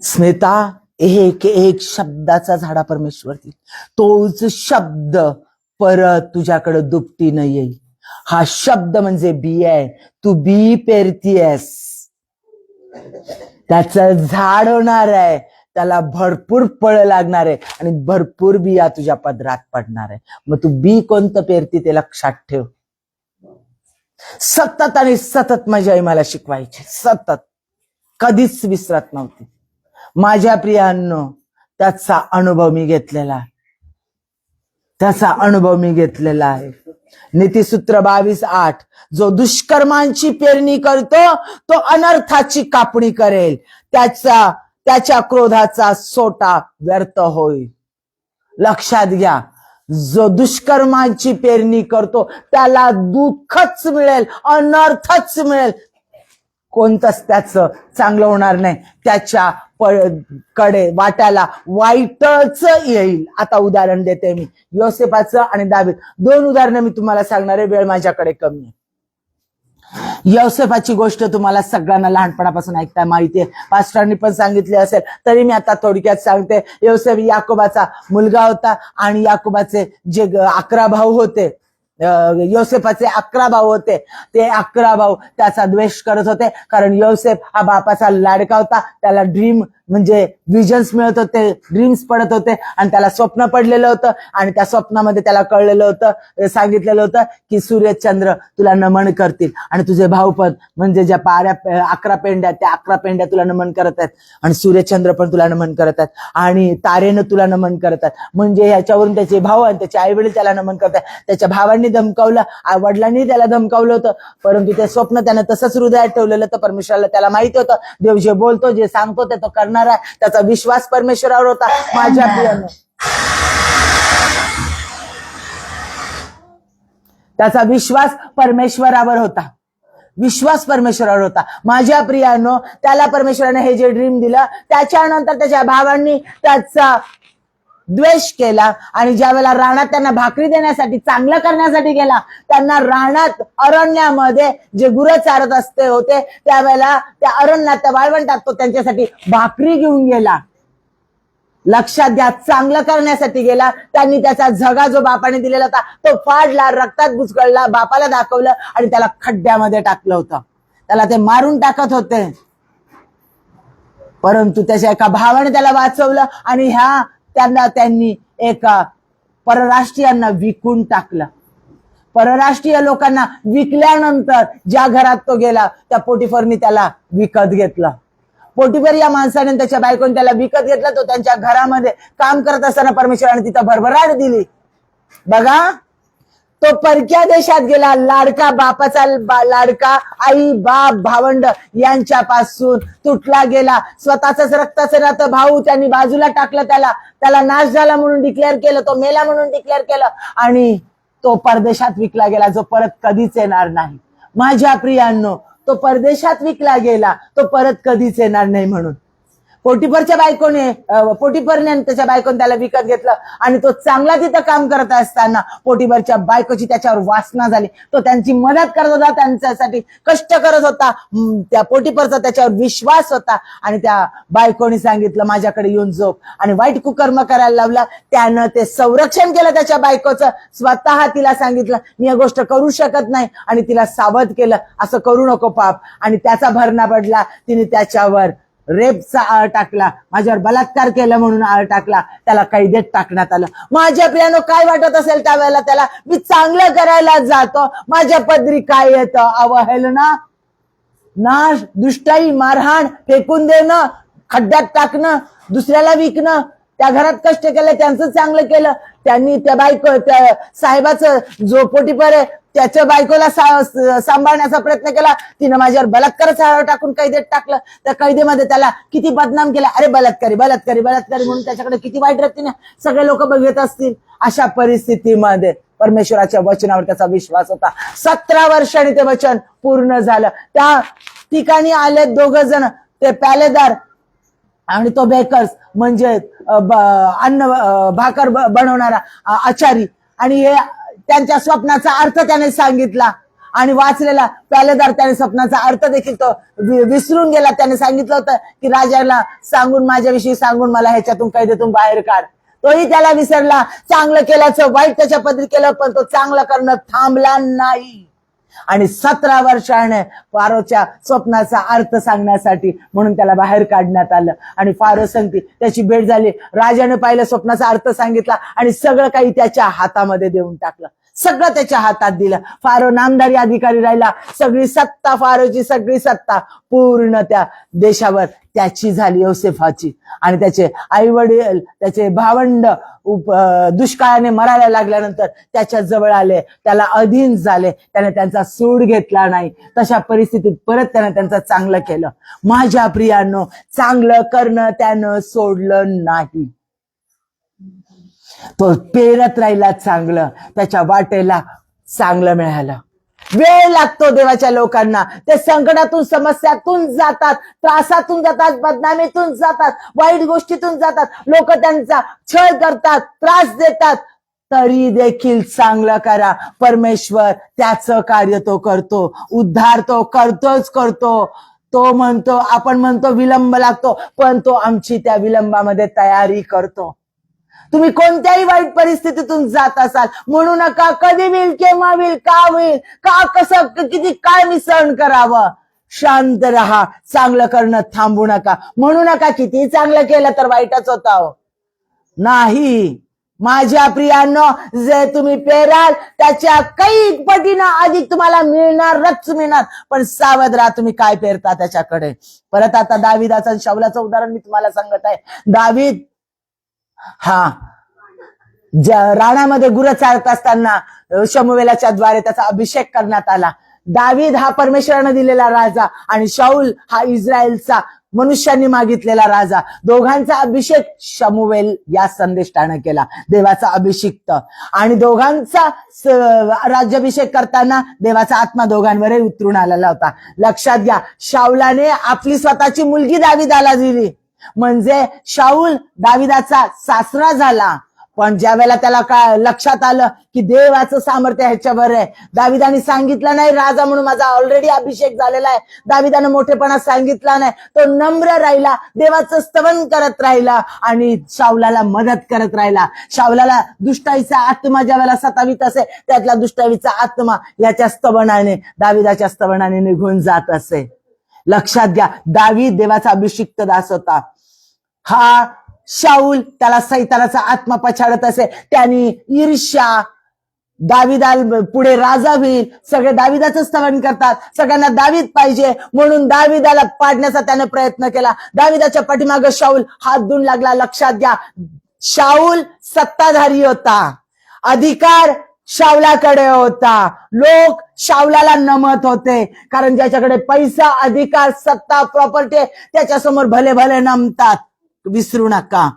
स्मिता, एक एक शब्दाचा झाडा परमेश्वर देईल. तोच शब्द परत तुझ्याकडे दुपटीनं येईल. हा शब्द म्हणजे बी आहे. तू बी पेरतीयस, त्याचं झाड होणार आहे, त्याला भरपूर फळ लागणार आहे आणि भरपूर बिया तुझ्या पदरात पडणार आहे. मग तू बी कोणतं पेरती ते लक्षात ठेव. सतत आणि सतत माझी आई मला शिकवायची, सतत, कधीच विसरत नव्हती. माझ्या प्रियांनो, त्याचा अनुभव मी घेतलेला आहे, त्याचा अनुभव मी घेतलेला आहे. नीतिसूत्र 22:8, जो दुष्कर्मांची पेरणी करतो तो अनर्थाची कापणी करेल. त्याच्या क्रोधाचा सोटा व्यर्थ होईल. लक्षात घ्या, जो दुष्कर्मांची पेरणी करतो त्याला दुःखच मिळेल, अनर्थच मिळेल. कोणतंच त्याचं चांगलं होणार नाही. त्याच्या कडे वाट्याला वाईटच येईल. आता उदाहरण देते मी, योसेफाचं आणि दावीद. 2 उदाहरणं मी तुम्हाला सांगणार आहे, वेळ माझ्याकडे कमी आहे. योसेफाची गोष्ट तुम्हाला सगळ्यांना लहानपणापासून ऐकता माहितीये, पास्टरांनी पण सांगितले असेल, तरी मी आता थोडक्यात सांगते. योसेफ याकोबाचा मुलगा होता आणि याकोबाचे जे 11 भाऊ होते, योसेफाचे 11 भाऊ होते. ते 11 भाऊ त्याचा द्वेष करत होते, कारण योसेफ हा बापाचा लाडका होता. त्याला ड्रीम म्हणजे विजन्स मिळत होते, ड्रीम्स पडत होते आणि त्याला स्वप्न पडलेलं होतं. आणि त्या स्वप्नामध्ये त्याला कळलेलं होतं, सांगितलेलं होतं की सूर्यचंद्र तुला नमन करतील आणि तुझे भाऊपद म्हणजे ज्या 11 पेंड्या, त्या 11 पेंड्या तुला नमन करत आहेत आणि सूर्यचंद्र पण तुला नमन करत आहेत आणि तारेनं तुला नमन करत आहेत. म्हणजे ह्याच्यावरून त्याचे भाऊ आणि त्याचे आई वडील त्याला नमन करत आहेत. त्याच्या भावांनी धमकावलं, वडिलांनी त्याला धमकावलं होतं, परंतु ते स्वप्न त्यानं तसंच हृदयात ठेवलेलं. तर परमेश्वराला त्याला माहिती होतं, देव जे बोलतो, जे सांगतो ते तो करणार आहे. त्याचा विश्वास परमेश्वरावर होता. माझ्या प्रियांनो, त्याचा विश्वास परमेश्वरावर होता, विश्वास परमेश्वरावर होता. माझ्या प्रियांनो, त्याला परमेश्वराने हे जे ड्रीम दिलं, त्याच्यानंतर त्याच्या भावांनी त्याचा द्वेष केला आणि ज्या वेळेला रानात त्यांना भाकरी देण्यासाठी, चांगलं करण्यासाठी गेला, त्यांना रानात अरण्यामध्ये जे गुरं चारत असते होते, त्यावेळेला त्या अरण्यात, त्या वाळवंटात तो त्यांच्यासाठी भाकरी घेऊन गेला. लक्षात घ्या, चांगलं करण्यासाठी गेला. त्यांनी त्याचा झगा जो बापाने दिलेला होता तो फाडला, रक्तात बुचकळला, बापाला दाखवलं आणि त्याला खड्ड्यामध्ये टाकलं होतं. त्याला ते मारून टाकत होते, परंतु त्याच्या एका भावाने त्याला वाचवलं आणि त्यांनी एका परराष्ट्रीयांना विकून टाकलं. परराष्ट्रीय लोकांना विकल्यानंतर ज्या घरात तो गेला त्या पोटिफरनी त्याला विकत घेतलं. पोटिफर या माणसाने, त्याच्या बायकोने त्याला विकत घेतलं. तो त्यांच्या घरामध्ये काम करत असताना परमेश्वराने तिथं भरभराट दिली. बघा, तो परक्या देशात गेला, लाडका बापाचा लाडका, आई बाप भावंड यांच्यापासून तुटला गेला. स्वतःच रक्ताचं नातं भाऊ त्यांनी बाजूला टाकलं, त्याला नाश झाला म्हणून डिक्लेअर केलं, तो मेला म्हणून डिक्लेअर केलं आणि तो परदेशात विकला गेला, जो परत कधीच येणार नाही. माझ्या प्रियांनो, तो परदेशात विकला गेला, तो परत कधीच येणार नाही. म्हणून पोटिफरने त्याच्या बायकोने त्याला विकत घेतलं आणि तो चांगला तिथं काम करत असताना पोटिफरच्या बायकोची त्याच्यावर वासना झाली. तो त्यांची मदत करत होता, त्यांच्यासाठी कष्ट करत होता. त्या पोटिफरचा त्याच्यावर विश्वास होता आणि त्या बायकोने सांगितलं, माझ्याकडे येऊन झोप, आणि वाईट कुकर्म करायला लावला. त्यानं ते संरक्षण केलं त्याच्या बायकोचं. स्वतः तिला सांगितलं, मी या गोष्ट करू शकत नाही आणि तिला सावध केलं, असं करू नको पाप. आणि त्याचा भरणा पडला. तिने त्याच्यावर रेपचा आळ टाकला, माझ्यावर बलात्कार केला म्हणून आळ टाकला, त्याला कैदेत टाकण्यात आलं. माझ्या प्रियानो, काय वाटत असेल त्यावेळेला त्याला, मी चांगलं करायला जातो, माझ्या पदरी काय येतं? अवहेलना, नाश, दुष्टाई, मारहाण, फेकून देणं, खड्ड्यात टाकणं, दुसऱ्याला विकणं. त्या घरात कष्ट केलं, त्यांचं चांगलं केलं. त्यांनी त्या साहेबाचं, जो पोटिफर आहे, त्याच्या बायकोला सांभाळण्याचा प्रयत्न केला. तिनं माझ्यावर बलात्काराचा टाकून कैदेत टाकलं. त्या कैदेमध्ये त्याला किती बदनाम केलं, अरे बलात्कारी बलात्कारी बलात्कारी म्हणून त्याच्याकडे किती वाईट रीतीने सगळे लोक बघत असतील. अशा परिस्थितीमध्ये परमेश्वराच्या वचनावर त्याचा विश्वास होता. 17 वर्षांनी ते वचन पूर्ण झालं. त्या ठिकाणी आले दोघ जण, ते पॅलेदार आणि तो बेकर्स म्हणजे अन्न भाकर बनवणारा आचारी. आणि हे त्यांच्या स्वप्नाचा अर्थ त्याने सांगितला आणि वाचलेला पॅलेदार त्याने स्वप्नाचा अर्थ देखील तो विसरून गेला. त्याने सांगितलं होतं की राजाला सांगून, माझ्याविषयी सांगून मला ह्याच्यातून कैदेतून बाहेर काढ. तोही त्याला विसरला. चांगलं केल्याचं वाईट त्याच्या पदरी केलं, पण तो चांगलं करणं थांबला नाही. आणि 17 वर्षाने फारोच्या स्वप्नाचा अर्थ सांगण्यासाठी म्हणून त्याला बाहेर काढण्यात आलं. आणि फारो संगती त्याची भेट झाली. राजाने पाहिलं, स्वप्नाचा अर्थ सांगितला आणि सगळं काही त्याच्या हातामध्ये देऊन टाकलं. सगळं त्याच्या हातात दिलं. फारो नामधारी अधिकारी राहिला. सगळी सत्ता, फारोची सगळी सत्ता पूर्ण त्या देशावर त्याची झाली, योसेफाची. आणि त्याचे आई वडील, त्याचे भावंड दुष्काळाने मरायला लागल्यानंतर त्याच्या जवळ आले, त्याला अधीन झाले. त्याने त्यांचा सूड घेतला नाही. तशा परिस्थितीत परत त्याने त्यांचं चांगलं केलं. माझ्या प्रियांनो, चांगलं करणं त्यानं सोडलं नाही. तो पेरत राहिला चांगलं, त्याच्या वाटेला चांगलं मिळालं. वेळ लागतो देवाच्या लोकांना. ते संकटातून, समस्यातून जातात, त्रासातून जातात, बदनामीतून जातात, वाईट गोष्टीतून जातात. लोक त्यांचा छळ करतात, त्रास देतात, तरी देखील चांगलं करा. परमेश्वर त्याचं कार्य तो करतो. उद्धार तो करतोच करतो. तो म्हणतो, आपण म्हणतो विलंब लागतो, पण तो आमची त्या विलंबामध्ये तयारी करतो. तुम्ही कोणत्याही वाईट परिस्थितीतून जात असाल, म्हणू नका कधी होईल, केव्हा होईल, का होईल, का कसं, किती काय मी सहन करावं. शांत राहा. चांगलं करणं थांबू नका. म्हणू नका किती चांगलं केलं तर वाईटच होता हो. नाही, माझ्या प्रियांनो, जे तुम्ही पेराल त्याच्या काही पटीनं अधिक तुम्हाला मिळणारच मिळणार. पण सावध राहा, तुम्ही काय पेरता त्याच्याकडे. परत आता दाविदाचं आणि शाऊलाचं उदाहरण मी तुम्हाला सांगत आहे. दावीद राणामध्ये गुरं चालत असताना शमूएलाच्या द्वारे त्याचा अभिषेक करण्यात आला. दावीद हा परमेश्वराने दिलेला राजा आणि शाऊल हा इस्रायलचा मनुष्यांनी मागितलेला राजा. दोघांचा अभिषेक शमूएल या संदेष्टाने केला, देवाचा अभिषिक्त. आणि दोघांचा राज्याभिषेक करताना देवाचा आत्मा दोघांवरही उतरून आलेला होता. लक्षात घ्या, शाऊलाने आपली स्वतःची मुलगी दाविदाला दिली, म्हणजे शाऊल दाविदाचा सासरा झाला. पण ज्या वेळेला त्याला काय लक्षात आलं की देवाचं सामर्थ्य ह्याच्यावर आहे, दाविदाने सांगितलं नाही राजा म्हणून माझा ऑलरेडी अभिषेक झालेला आहे. दाविदाने मोठेपणा सांगितला नाही. तो नम्र राहिला, देवाचं स्तवन करत राहिला आणि शाऊलाला मदत करत राहिला. शाऊलाला दुष्टाईचा आत्मा ज्या वेळेला सतावीत असे, त्यातला दुष्टाईचा आत्मा याच्या स्तवनाने, दाविदाच्या स्तवनाने निघून जात असे. लक्षात घ्या, दावीद देवाचा अभिषिक्त दास होता. हा शाऊल, त्याला सैतानाचा आत्मा पछाडत असे. त्यांनी ईर्ष्या, दाविदाला पुढे राजा होईल, सगळे दाविदाचं स्तवन करतात, सगळ्यांना दावीद पाहिजे म्हणून दाविदाला पाडण्याचा त्याने प्रयत्न केला. दाविदाच्या पाठीमागे शाऊल हात धुवून लागला. लक्षात घ्या, शाऊल सत्ताधारी होता, अधिकार शाऊलाकडे होता. लोक शाऊलाला नमत होते, कारण ज्याच्याकडे पैसा, अधिकार, सत्ता, प्रॉपर्टी त्याच्यासमोर भले भले नमतात. विसरू नका,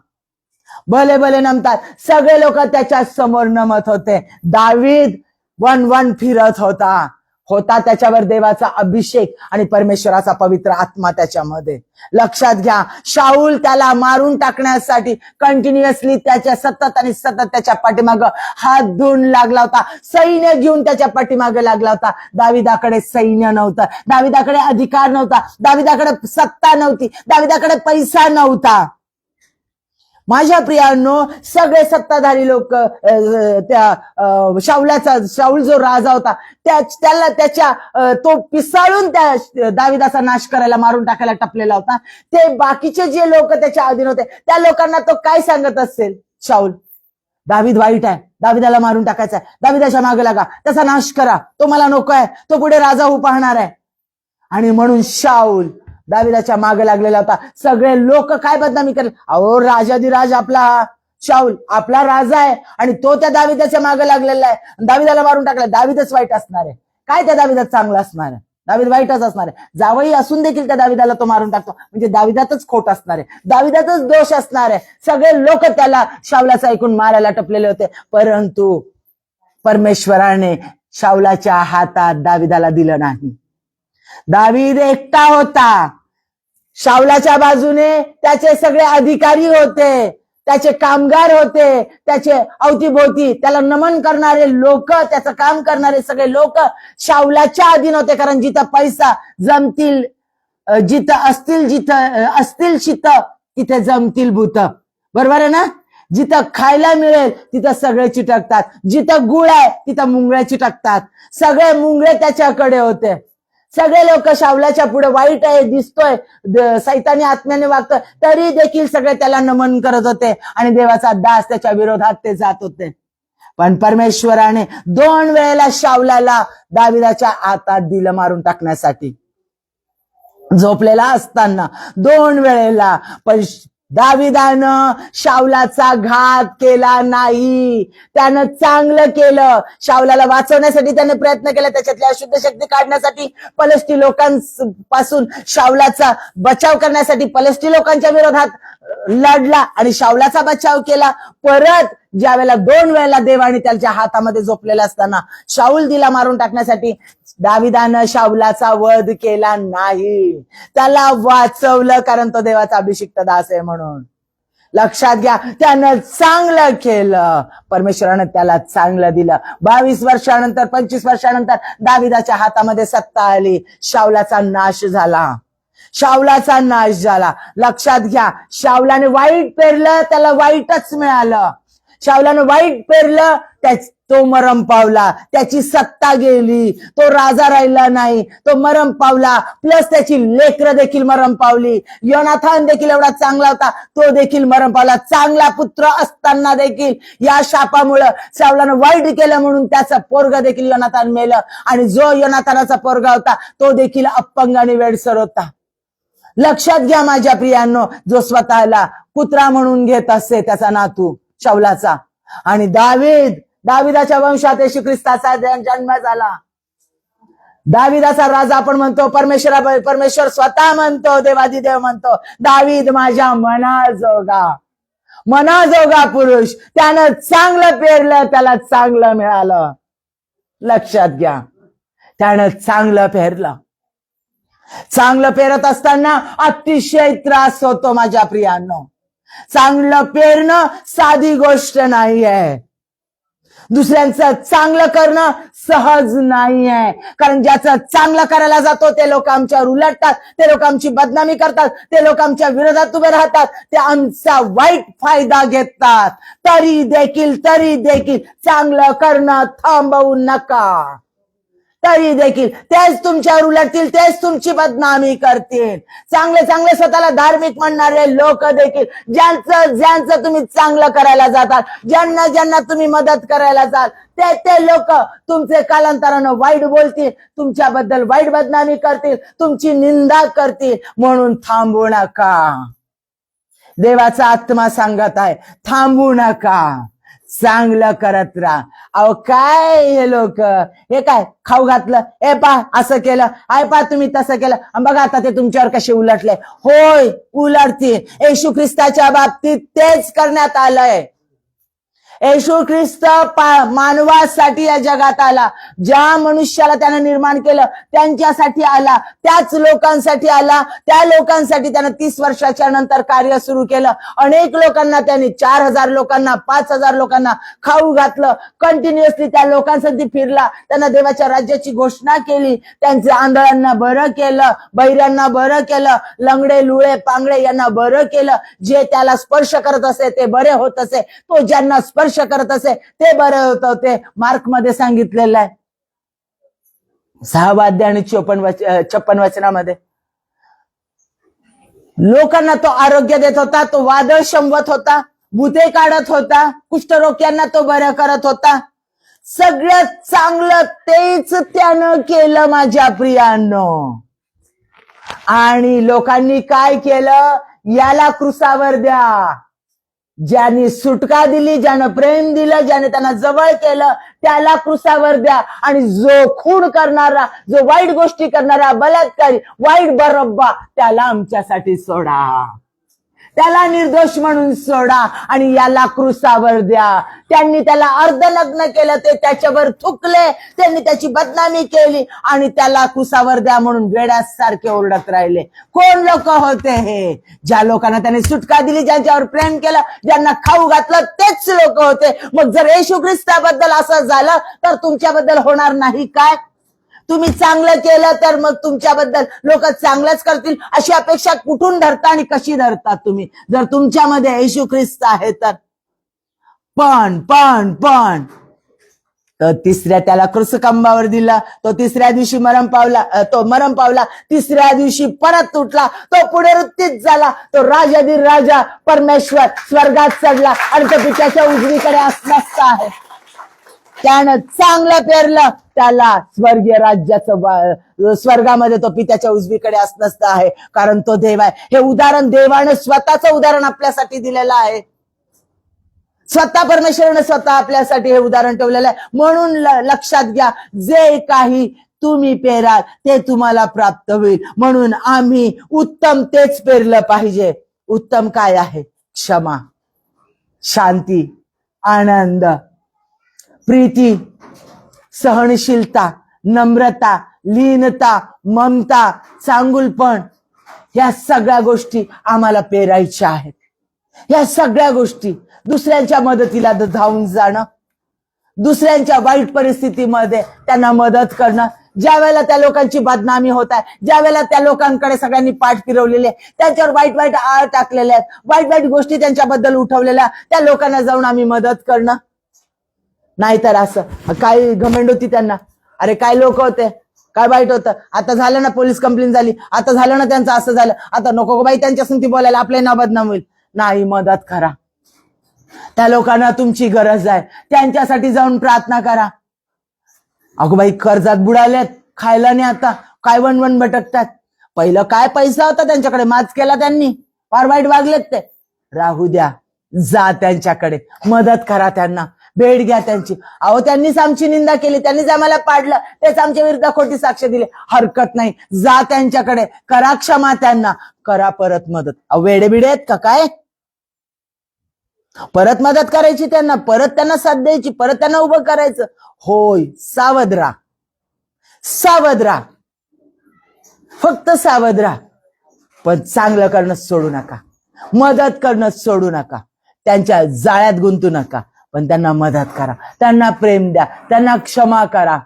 भले भले नमतात. सगळे लोक त्याच्या समोर नमत होते. दावीद वन फिरत होता त्याच्यावर देवाचा अभिषेक आणि परमेश्वराचा पवित्र आत्मा त्याच्यामध्ये. लक्षात घ्या, शाऊल त्याला मारून टाकण्यासाठी कंटिन्युअसली त्याच्या सतत त्याच्या पाठीमागं हात धुवून लागला होता. सैन्य घेऊन त्याच्या पाठीमागे लागला होता. दाविदाकडे सैन्य नव्हतं, दाविदाकडे अधिकार नव्हता, दाविदाकडे सत्ता नव्हती, दाविदाकडे पैसा नव्हता. माझ्या प्रियांनो, सगळे सत्ताधारी लोक त्या शाऊल जो राजा होता त्याला तो पिसाळून त्या दाविदाचा नाश करायला, मारून टाकायला टपलेला होता. ते बाकीचे जे लोक त्याच्या अधीन होते त्या लोकांना तो काय सांगत असेल? शाऊल, दावीद वाईट आहे, दाविदाला मारून टाकायचा आहे, दाविदाच्या मागे लागा, त्याचा नाश करा, तो मला नको आहे, तो पुढे राजा होऊ पाहणार आहे. आणि म्हणून शाऊल दाविदाच्या मागे लागलेला होता. सगळे लोक काय बदनामी करले, अहो राजाधिराज आपला शाऊल आपला राजा आहे आणि तो त्या दाविदाच्या मागे लागलेला आहे, दाविदाला मारून टाकलाय. दाविदच वाईट असणार आहे काय? त्या दाविदात चांगला असणार आहे? दावीद वाईटच असणार आहे. जावई असून देखील त्या दाविदाला तो मारून टाकतो, म्हणजे दाविदातच खोट असणार आहे, दाविदातच दोष असणार आहे. सगळे लोक त्याला शाऊलाचं ऐकून मारायला टपलेले होते. परंतु परमेश्वराने शाऊलाच्या हातात दाविदाला दिलं नाही. दावीद एकटा होता. शाऊलाच्या बाजूने त्याचे सगळे अधिकारी होते, त्याचे कामगार होते, त्याचे अवतीभोवती त्याला नमन करणारे लोक, त्याचं काम करणारे सगळे लोक शाऊलाच्या अधीन होते. कारण जिथं पैसा जमतील, जिथं असतील शीत तिथे जमतील भूत. बरोबर आहे ना? जिथं खायला मिळेल तिथं सगळे चिटकतात. जिथं गुळ आहे तिथं मुंगळे चिटकतात. सगळे मुंगळे त्याच्याकडे होते. सगळे लोक शाऊलाच्या पुढे वाईट आहे दिसतोय, सैतानी आत्म्याने वागतोय, तरी देखील सगळे त्याला नमन करत होते आणि देवाचा दास त्याच्या विरोधात ते जात होते. पण परमेश्वराने 2 वेळेला शाऊलाला दाविदाच्या हातात दिलं मारून टाकण्यासाठी. झोपलेला असताना 2 वेळेला. पण दाविदानं शाऊलाचा घात केला नाही. त्यानं चांगलं केलं. शाऊलाला वाचवण्यासाठी त्याने प्रयत्न केला, त्याच्यातली अशुद्ध शक्ती काढण्यासाठी, पलस्टी लोकांपासून शाऊलाचा बचाव करण्यासाठी पलस्टी लोकांच्या विरोधात लढला आणि शाऊलाचा बचाव केला. परत ज्या वेळेला 2 वेळेला देवाने त्याच्या हातामध्ये झोपलेला असताना शाऊल दिला मारून टाकण्यासाठी, दाविदानं शाऊलाचा वध केला नाही. त्याला वाचवलं, कारण तो देवाचा अभिषिक्त दास आहे म्हणून. लक्षात घ्या, त्यानं चांगलं केलं. परमेश्वरानं त्याला चांगलं दिलं. 22 वर्षानंतर 25 वर्षानंतर दाविदाच्या हातामध्ये सत्ता आली. शाऊलाचा नाश झाला. शाऊलाचा नाश झाला. लक्षात घ्या, शाऊलाने वाईट पेरलं, त्याला वाईटच मिळालं. शाऊलानं वाईट पेरलं, तो मरण पावला. त्याची सत्ता गेली, तो राजा राहिला नाही, तो मरण पावला. प्लस त्याची लेकरं देखील मरण पावली. योनाथान देखील एवढा चांगला होता, तो देखील मरण पावला. चांगला पुत्र असताना देखील या शापामुळं शाऊलानं वाईट केलं म्हणून त्याचं पोरग देखील योनाथान मेलं. आणि जो योनाथानाचा पोरगा होता तो देखील अपंग आणि वेडसर होता. लक्षात घ्या माझ्या प्रियांनो, जो स्वतःला कुत्रा म्हणून घेत असे त्याचा नातू शाऊलाचा. आणि दाविदाच्या वंशात येशू ख्रिस्ताचा जन्म झाला. दाविदाचा राजा आपण म्हणतो, परमेश्वर स्वतः म्हणतो, देवादिदेव म्हणतो, दावीद माझ्या मनाजोगा पुरुष. त्यानं चांगलं पेरलं, त्याला चांगलं मिळालं. लक्षात घ्या, त्यानं चांगलं पेरलं. चांगलं पेरत असताना अतिशय त्रास होतो माझ्या प्रियांनो. चांगलं पेरणं साधी गोष्ट नाहीये. दुसऱ्यांचं चांगलं करणं सहज नाहीये. कारण ज्याचं चांगलं करायला जातो ते लोक आमच्यावर उलटतात, ते लोक आमची बदनामी करतात, ते लोक आमच्या विरोधात उभे राहतात, ते आमचा वाईट फायदा घेतात. तरी देखील चांगलं करणं थांबवू नका. तरी देखील तेच तुमच्यावर उलटतील, तेच तुमची बदनामी करतील. चांगले स्वतःला धार्मिक म्हणणारे लोक देखील, ज्यांचं तुम्ही चांगलं करायला जातात, ज्यांना तुम्ही मदत करायला जाल, ते लोक तुमचे कालांतरानं वाईट बोलतील, तुमच्याबद्दल वाईट बदनामी करतील, तुमची निंदा करतील. म्हणून थांबू नका. देवाचा आत्मा सांगत आहे, थांबू नका, चांगलं करत राहा. अहो काय हे लोक, हे काय खाऊ घातलं, ए पा असं केलं, आय पा तुम्ही तसं केलं, बघा आता ते तुमच्यावर कसे उलटले. होय, उलटतील. येशू ख्रिस्ताच्या बाबतीत तेच करण्यात आलंय. येशू ख्रिस्त मानवासाठी या जगात आला. ज्या मनुष्याला त्यानं निर्माण केलं त्यांच्यासाठी आला, त्याच लोकांसाठी आला. त्या लोकांसाठी त्यानं 30 वर्षाच्या नंतर कार्य सुरू केलं. अनेक लोकांना त्यांनी 4000 लोकांना, 5000 लोकांना खाऊ घातलं. कंटिन्युअसली त्या लोकांसाठी फिरला. त्यांना देवाच्या राज्याची घोषणा केली. त्यांचे आंधळ्यांना बरं केलं, बहिऱ्यांना बरं केलं, लंगडे लुळे पांगडे यांना बरं केलं. जे त्याला स्पर्श करत असे ते बरे होत असे. तो ज्यांना स्पर्श करत असे ते बरे होत होते. मार्क मध्ये सांगितलेलं आहे 6 अध्याय आणि 56 वचनामध्ये. लोकांना तो आरोग्य देत होता, तो वादळ शमवत होता, भूते काढत होता, कुष्ठरोग्यांना तो बरं करत होता. सगळ्यात चांगलं तेच त्यानं केलं माझ्या प्रियांनो. आणि लोकांनी काय केलं, याला क्रुसावर द्या. ज्याने सुटका दिली, ज्यानं प्रेम दिलं, ज्याने त्यांना जवळ केलं, त्याला क्रुसावर द्या. आणि जो खून करणारा, जो वाईट गोष्टी करणारा, बलात्कारी, वाईट बरब्बा, त्याला आमच्यासाठी सोडा. त्याला निर्दोष म्हणून सोडा आणि याला क्रूसावर द्या. त्यांनी त्याला अर्धनग्न केलं, ते त्याच्यावर थुकले, त्यांनी त्याची बदनामी केली आणि त्याला क्रूसावर द्या म्हणून वेड्यासारखे ओरडत राहिले. कोण लोक होते हे? ज्या लोकांना त्याने सुटका दिली, ज्यांच्यावर प्रेम केलं, ज्यांना खाऊ घातलं, तेच लोक होते. मग जर येशू ख्रिस्ताबद्दल असं झालं तर तुमच्याबद्दल होणार नाही काय? तुम्ही चांगलं केलं तर मग तुमच्याबद्दल लोक चांगलंच करतील अशी अपेक्षा कुठून धरता आणि कशी धरता तुम्ही, जर तुमच्यामध्ये येशू ख्रिस्त आहे तर? पण तर तिसऱ्या त्याला क्रूसकंबावर दिला, तो तिसऱ्या दिवशी मरण पावला, तिसऱ्या दिवशी परत उठला, तो पुनरुत्थित झाला, तो राजा परमेश्वर स्वर्गात चढला आणि तो पित्याच्या उजवीकडे असमस्त आहे. त्यानं चांगलं पेरलं, त्याला स्वर्गीय राज्याचं स्वर्गामध्ये तो पित्याच्या उजवीकडे असमस्त आहे, कारण तो देव आहे. हे उदाहरण देवानं स्वतःचं उदाहरण आपल्यासाठी दिलेलं आहे. स्वतः परमेश्वरानं स्वतः आपल्यासाठी हे उदाहरण ठेवलेलं आहे. म्हणून लक्षात घ्या, जे काही तुम्ही पेराल ते तुम्हाला प्राप्त होईल. म्हणून आम्ही उत्तम तेच पेरलं पाहिजे. उत्तम काय आहे? क्षमा, शांती, आनंद, प्रीती, सहनशीलता, नम्रता, लीनता, ममता, चांगुलपण, या सगळ्या गोष्टी आम्हाला पेरायच्या आहेत. या सगळ्या गोष्टी, दुसऱ्यांच्या मदतीला धावून जाणं, दुसऱ्यांच्या वाईट परिस्थितीमध्ये त्यांना मदत करणं, ज्या वेळेला त्या लोकांची बदनामी होत आहे, ज्या वेळेला त्या लोकांकडे सगळ्यांनी पाठ फिरवलेली आहे, त्यांच्यावर वाईट आळ टाकलेले आहेत, वाईट गोष्टी त्यांच्याबद्दल उठवलेल्या, त्या लोकांना जाऊन आम्ही मदत करणं. नाहीतर असं काय घमंड होती त्यांना, अरे काय लोक होते, काय वाईट होतं, आता झालं ना पोलीस कंप्लेंट झाली, आता झालं ना त्यांचं असं झालं, आता नको बाई त्यांच्यासून ती बोलायला, आपले नाव बदनाम होईल. नाही, मदत करा. त्या लोकांना तुमची गरज आहे, त्यांच्यासाठी जाऊन प्रार्थना करा. अगो बाई कर्जात बुडालेत, खायला नाही, आता काय वणवण भटकतात. पहिलं काय पैसा होता त्यांच्याकडे, माज केला त्यांनी, फार वाईट वागलेत ते. राहू द्या, जा त्यांच्याकडे, मदत करा, त्यांना भेट घ्या त्यांची. अहो त्यांनीच आमची निंदा केली, त्यांनीच आम्हाला पाडलं, तेच आमच्या विरुद्ध खोटी साक्ष दिली. हरकत नाही, जा त्यांच्याकडे, करा क्षमा, त्यांना करा परत मदत. अहो वेडेबिडे आहेत का काय? परत मदत करायची त्यांना, परत त्यांना साथ द्यायची, परत त्यांना उभं करायचं. होय, सावध राहा, फक्त सावध राहा. पण चांगलं करणं सोडू नका, मदत करणं सोडू नका, त्यांच्या जाळ्यात गुंतू नका, पण त्यांना मदत करा, त्यांना प्रेम द्या, त्यांना क्षमा करा.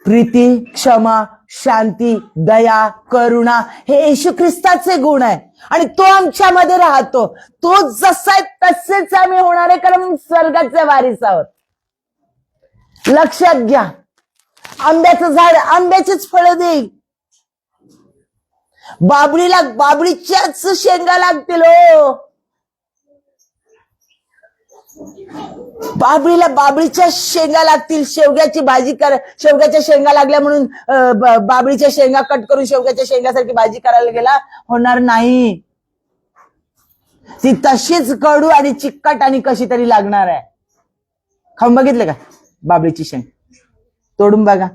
प्रीती, क्षमा, शांती, दया, करुणा हे येशू ख्रिस्ताचे गुण आहे आणि तो आमच्यामध्ये राहतो. तो जसा आहे तसेच आम्ही होणार आहे, कारण स्वर्गाचे वारीस आहोत. लक्षात घ्या, आंब्याचं झाड आंब्याचीच फळं देईल. बाबळीच्याच शेंगा लागतील. हो, बाबळीच्या शेंगा लागतील. शेवग्याची भाजी शेवग्याच्या शेंगा लागल्या म्हणून बाबळीच्या शेंगा कट करून शेवग्याच्या शेंगासारखी भाजी करायला गेला, होणार नाही. ती तशीच कडू आणि चिकट आणि कशी तरी लागणार आहे. खाऊन बघितले का बाबळीची शेंग? तोडून बघा,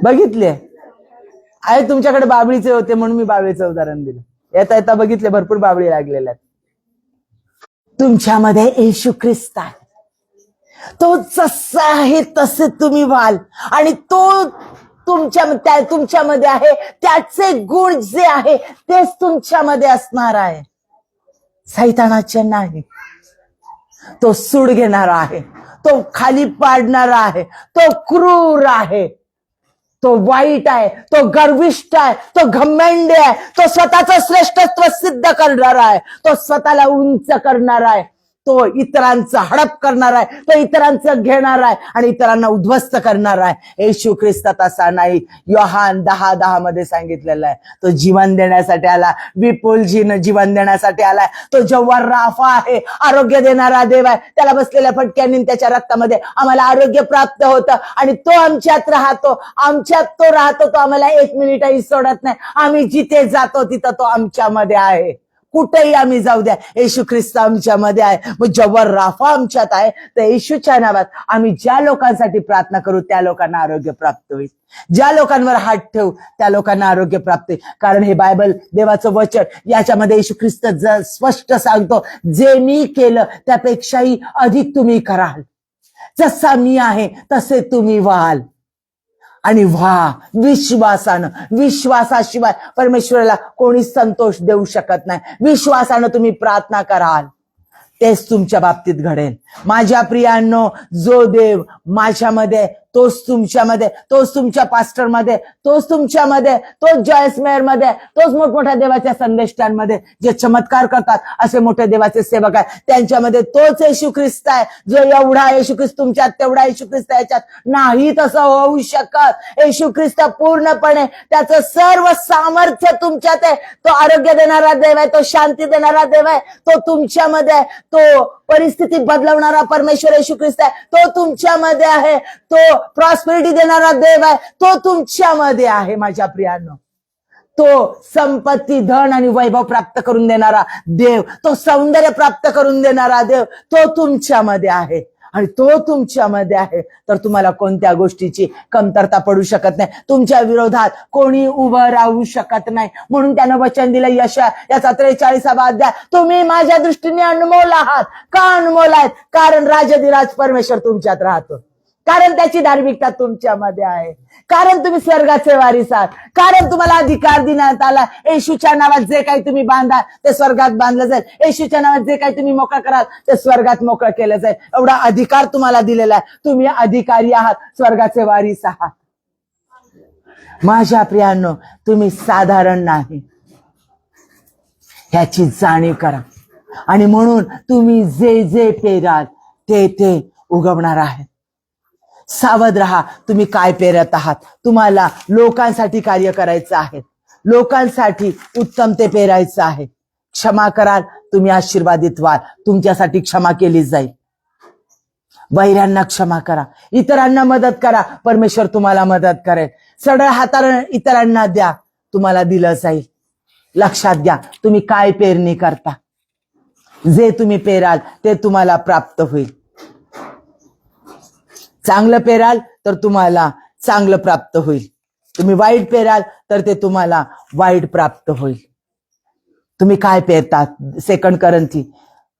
बघितले आहे. तुमच्याकडे बाबळीचे होते म्हणून मी बाबळीचं उदाहरण दिलं. येता बघितले, भरपूर बाबळी लागलेल्या आहेत. तुमच्यामध्ये येशू ख्रिस्त आहे, तो जसा आहे तसे तुम्ही व्हाल आणि तो तुमच्यामध्ये आहे, त्याचे गुण जे आहे तेच तुमच्यामध्ये असणार आहे, सैतानाचे नाही. तो सूड घेणारा आहे, तो खाली पाडणारा आहे, तो क्रूर आहे, तो वाईट आहे, तो गर्विष्ठ आहे, तो घमंडी आहे, तो स्वतःचं श्रेष्ठत्व सिद्ध करणारा आहे, तो स्वतःला उंच करणारा आहे, तो इतरांचं हडप करणार आहे, तो इतरांचं घेणार आहे आणि इतरांना उद्ध्वस्त करणार आहे. येशू ख्रिस्त तसा नाही. योहान 10:10 मध्ये सांगितलेलं आहे, तो जीवन देण्यासाठी आला, विपुल जीवन देण्यासाठी आलाय. तो जेव्हा राफा आहे, आरोग्य देणारा देव आहे. त्याला बसलेल्या फटक्यांनी त्याच्या रक्तामध्ये आम्हाला आरोग्य प्राप्त होतं आणि तो आमच्यात राहतो, तो आम्हाला 1 मिनिटही सोडत नाही. आम्ही जिथे जातो तिथं तो आमच्यामध्ये आहे. कुठेही आम्ही जाऊ द्या, येशू ख्रिस्त आमच्यामध्ये आहे. मग जेव्हा राफा आमच्यात आहे, तर येशूच्या नावात आम्ही ज्या लोकांसाठी प्रार्थना करू त्या लोकांना आरोग्य प्राप्त होईल. ज्या लोकांवर हात ठेवू त्या लोकांना आरोग्य प्राप्त होईल. कारण हे बायबल, देवाचं वचन, याच्यामध्ये येशू ख्रिस्त स्पष्ट सांगतो, जे मी केलं त्यापेक्षाही अधिक तुम्ही कराल. जसा मी आहे तसे तुम्ही व्हाल. आणि विश्वासानं. विश्वासाशिवाय परमेश्वराला कोणी संतोष देऊ शकत नाही. विश्वासानं तुम्ही प्रार्थना कराल, तेच तुमच्या बाबतीत घडेल. माझ्या प्रियांनो, जो देव माझ्यामध्ये, तोच तुमच्यामध्ये, तोच तुमच्या पास्टरमध्ये, तोच तुमच्यामध्ये, तोच जॉयस मेयर मध्ये, तोच मोठमोठ्या देवाच्या संदेष्टांमध्ये जे चमत्कार करतात, असे मोठे देवाचे सेवक आहे, त्यांच्यामध्ये तोच येशू ख्रिस्त आहे. जो एवढा येशू ख्रिस्त तुमच्यात, तेवढा येशू ख्रिस्त याच्यात नाही. तसं होऊ शकत. येशू ख्रिस्त पूर्णपणे त्याचं सर्व सामर्थ्य तुमच्यात आहे. तो आरोग्य देणारा देव आहे, तो शांती देणारा देव आहे, तो तुमच्यामध्ये आहे. तो परिस्थिती बदलवणारा परमेश्वर येशू ख्रिस्त आहे, तो तुमच्यामध्ये आहे. तो प्रॉस्पेरिटी देणारा देव आहे, तो तुमच्यामध्ये आहे. माझ्या प्रियांनो, तो संपत्ती, धन आणि वैभव प्राप्त करून देणारा देव, तो सौंदर्य प्राप्त करून देणारा देव, तो तुमच्यामध्ये आहे. आणि तो तुमच्यामध्ये आहे तर तुम्हाला कोणत्या गोष्टीची कमतरता पडू शकत नाही. तुमच्या विरोधात कोणी उभं राहू शकत नाही. म्हणून त्यानं वचन दिलं, यशया याचा 43वा अध्याय, तुम्ही माझ्या दृष्टीने अनमोल आहात. का अनमोल आहेत? कारण राजाधिराज परमेश्वर तुमच्यात राहतो. कारण त्याची धार्मिकता तुमच्यामध्ये आहे. कारण तुम्ही स्वर्गाचे वारीस आहात. कारण तुम्हाला अधिकार देण्यात आला. येशूच्या नावात जे काही तुम्ही बांधा ते स्वर्गात बांधलं जाईल. येशूच्या नावात जे काही तुम्ही मोकळं कराल ते स्वर्गात मोकळं केलं जाईल. एवढा अधिकार तुम्हाला दिलेला आहे. तुम्ही अधिकारी आहात, स्वर्गाचे वारीस आहात. माझ्या प्रियांनो, तुम्ही साधारण नाही, ह्याची जाणीव करा. आणि म्हणून तुम्ही जे जे पेराल ते ते उगवणार आहे. सावध राहा, तुम्ही काय पेरत आहात. तुम्हाला लोकांसाठी कार्य करायचं आहे, लोकांसाठी उत्तम ते पेरायचं आहे. क्षमा कराल, तुम्ही आशीर्वादित व्हाल. तुमच्यासाठी क्षमा केली जाईल. वैऱ्यांना क्षमा करा, इतरांना मदत करा, परमेश्वर तुम्हाला मदत करेल. सरळ हाताने इतरांना द्या, तुम्हाला दिलं जाईल. लक्षात घ्या, तुम्ही काय पेरणी करता, जे तुम्ही पेराल ते तुम्हाला प्राप्त होईल. चांगलं पेराल तर तुम्हाला चांगलं प्राप्त होईल. तुम्ही वाईट पेराल तर ते तुम्हाला वाईट प्राप्त होईल. तुम्ही काय पेरतात? सेकंड करंथी,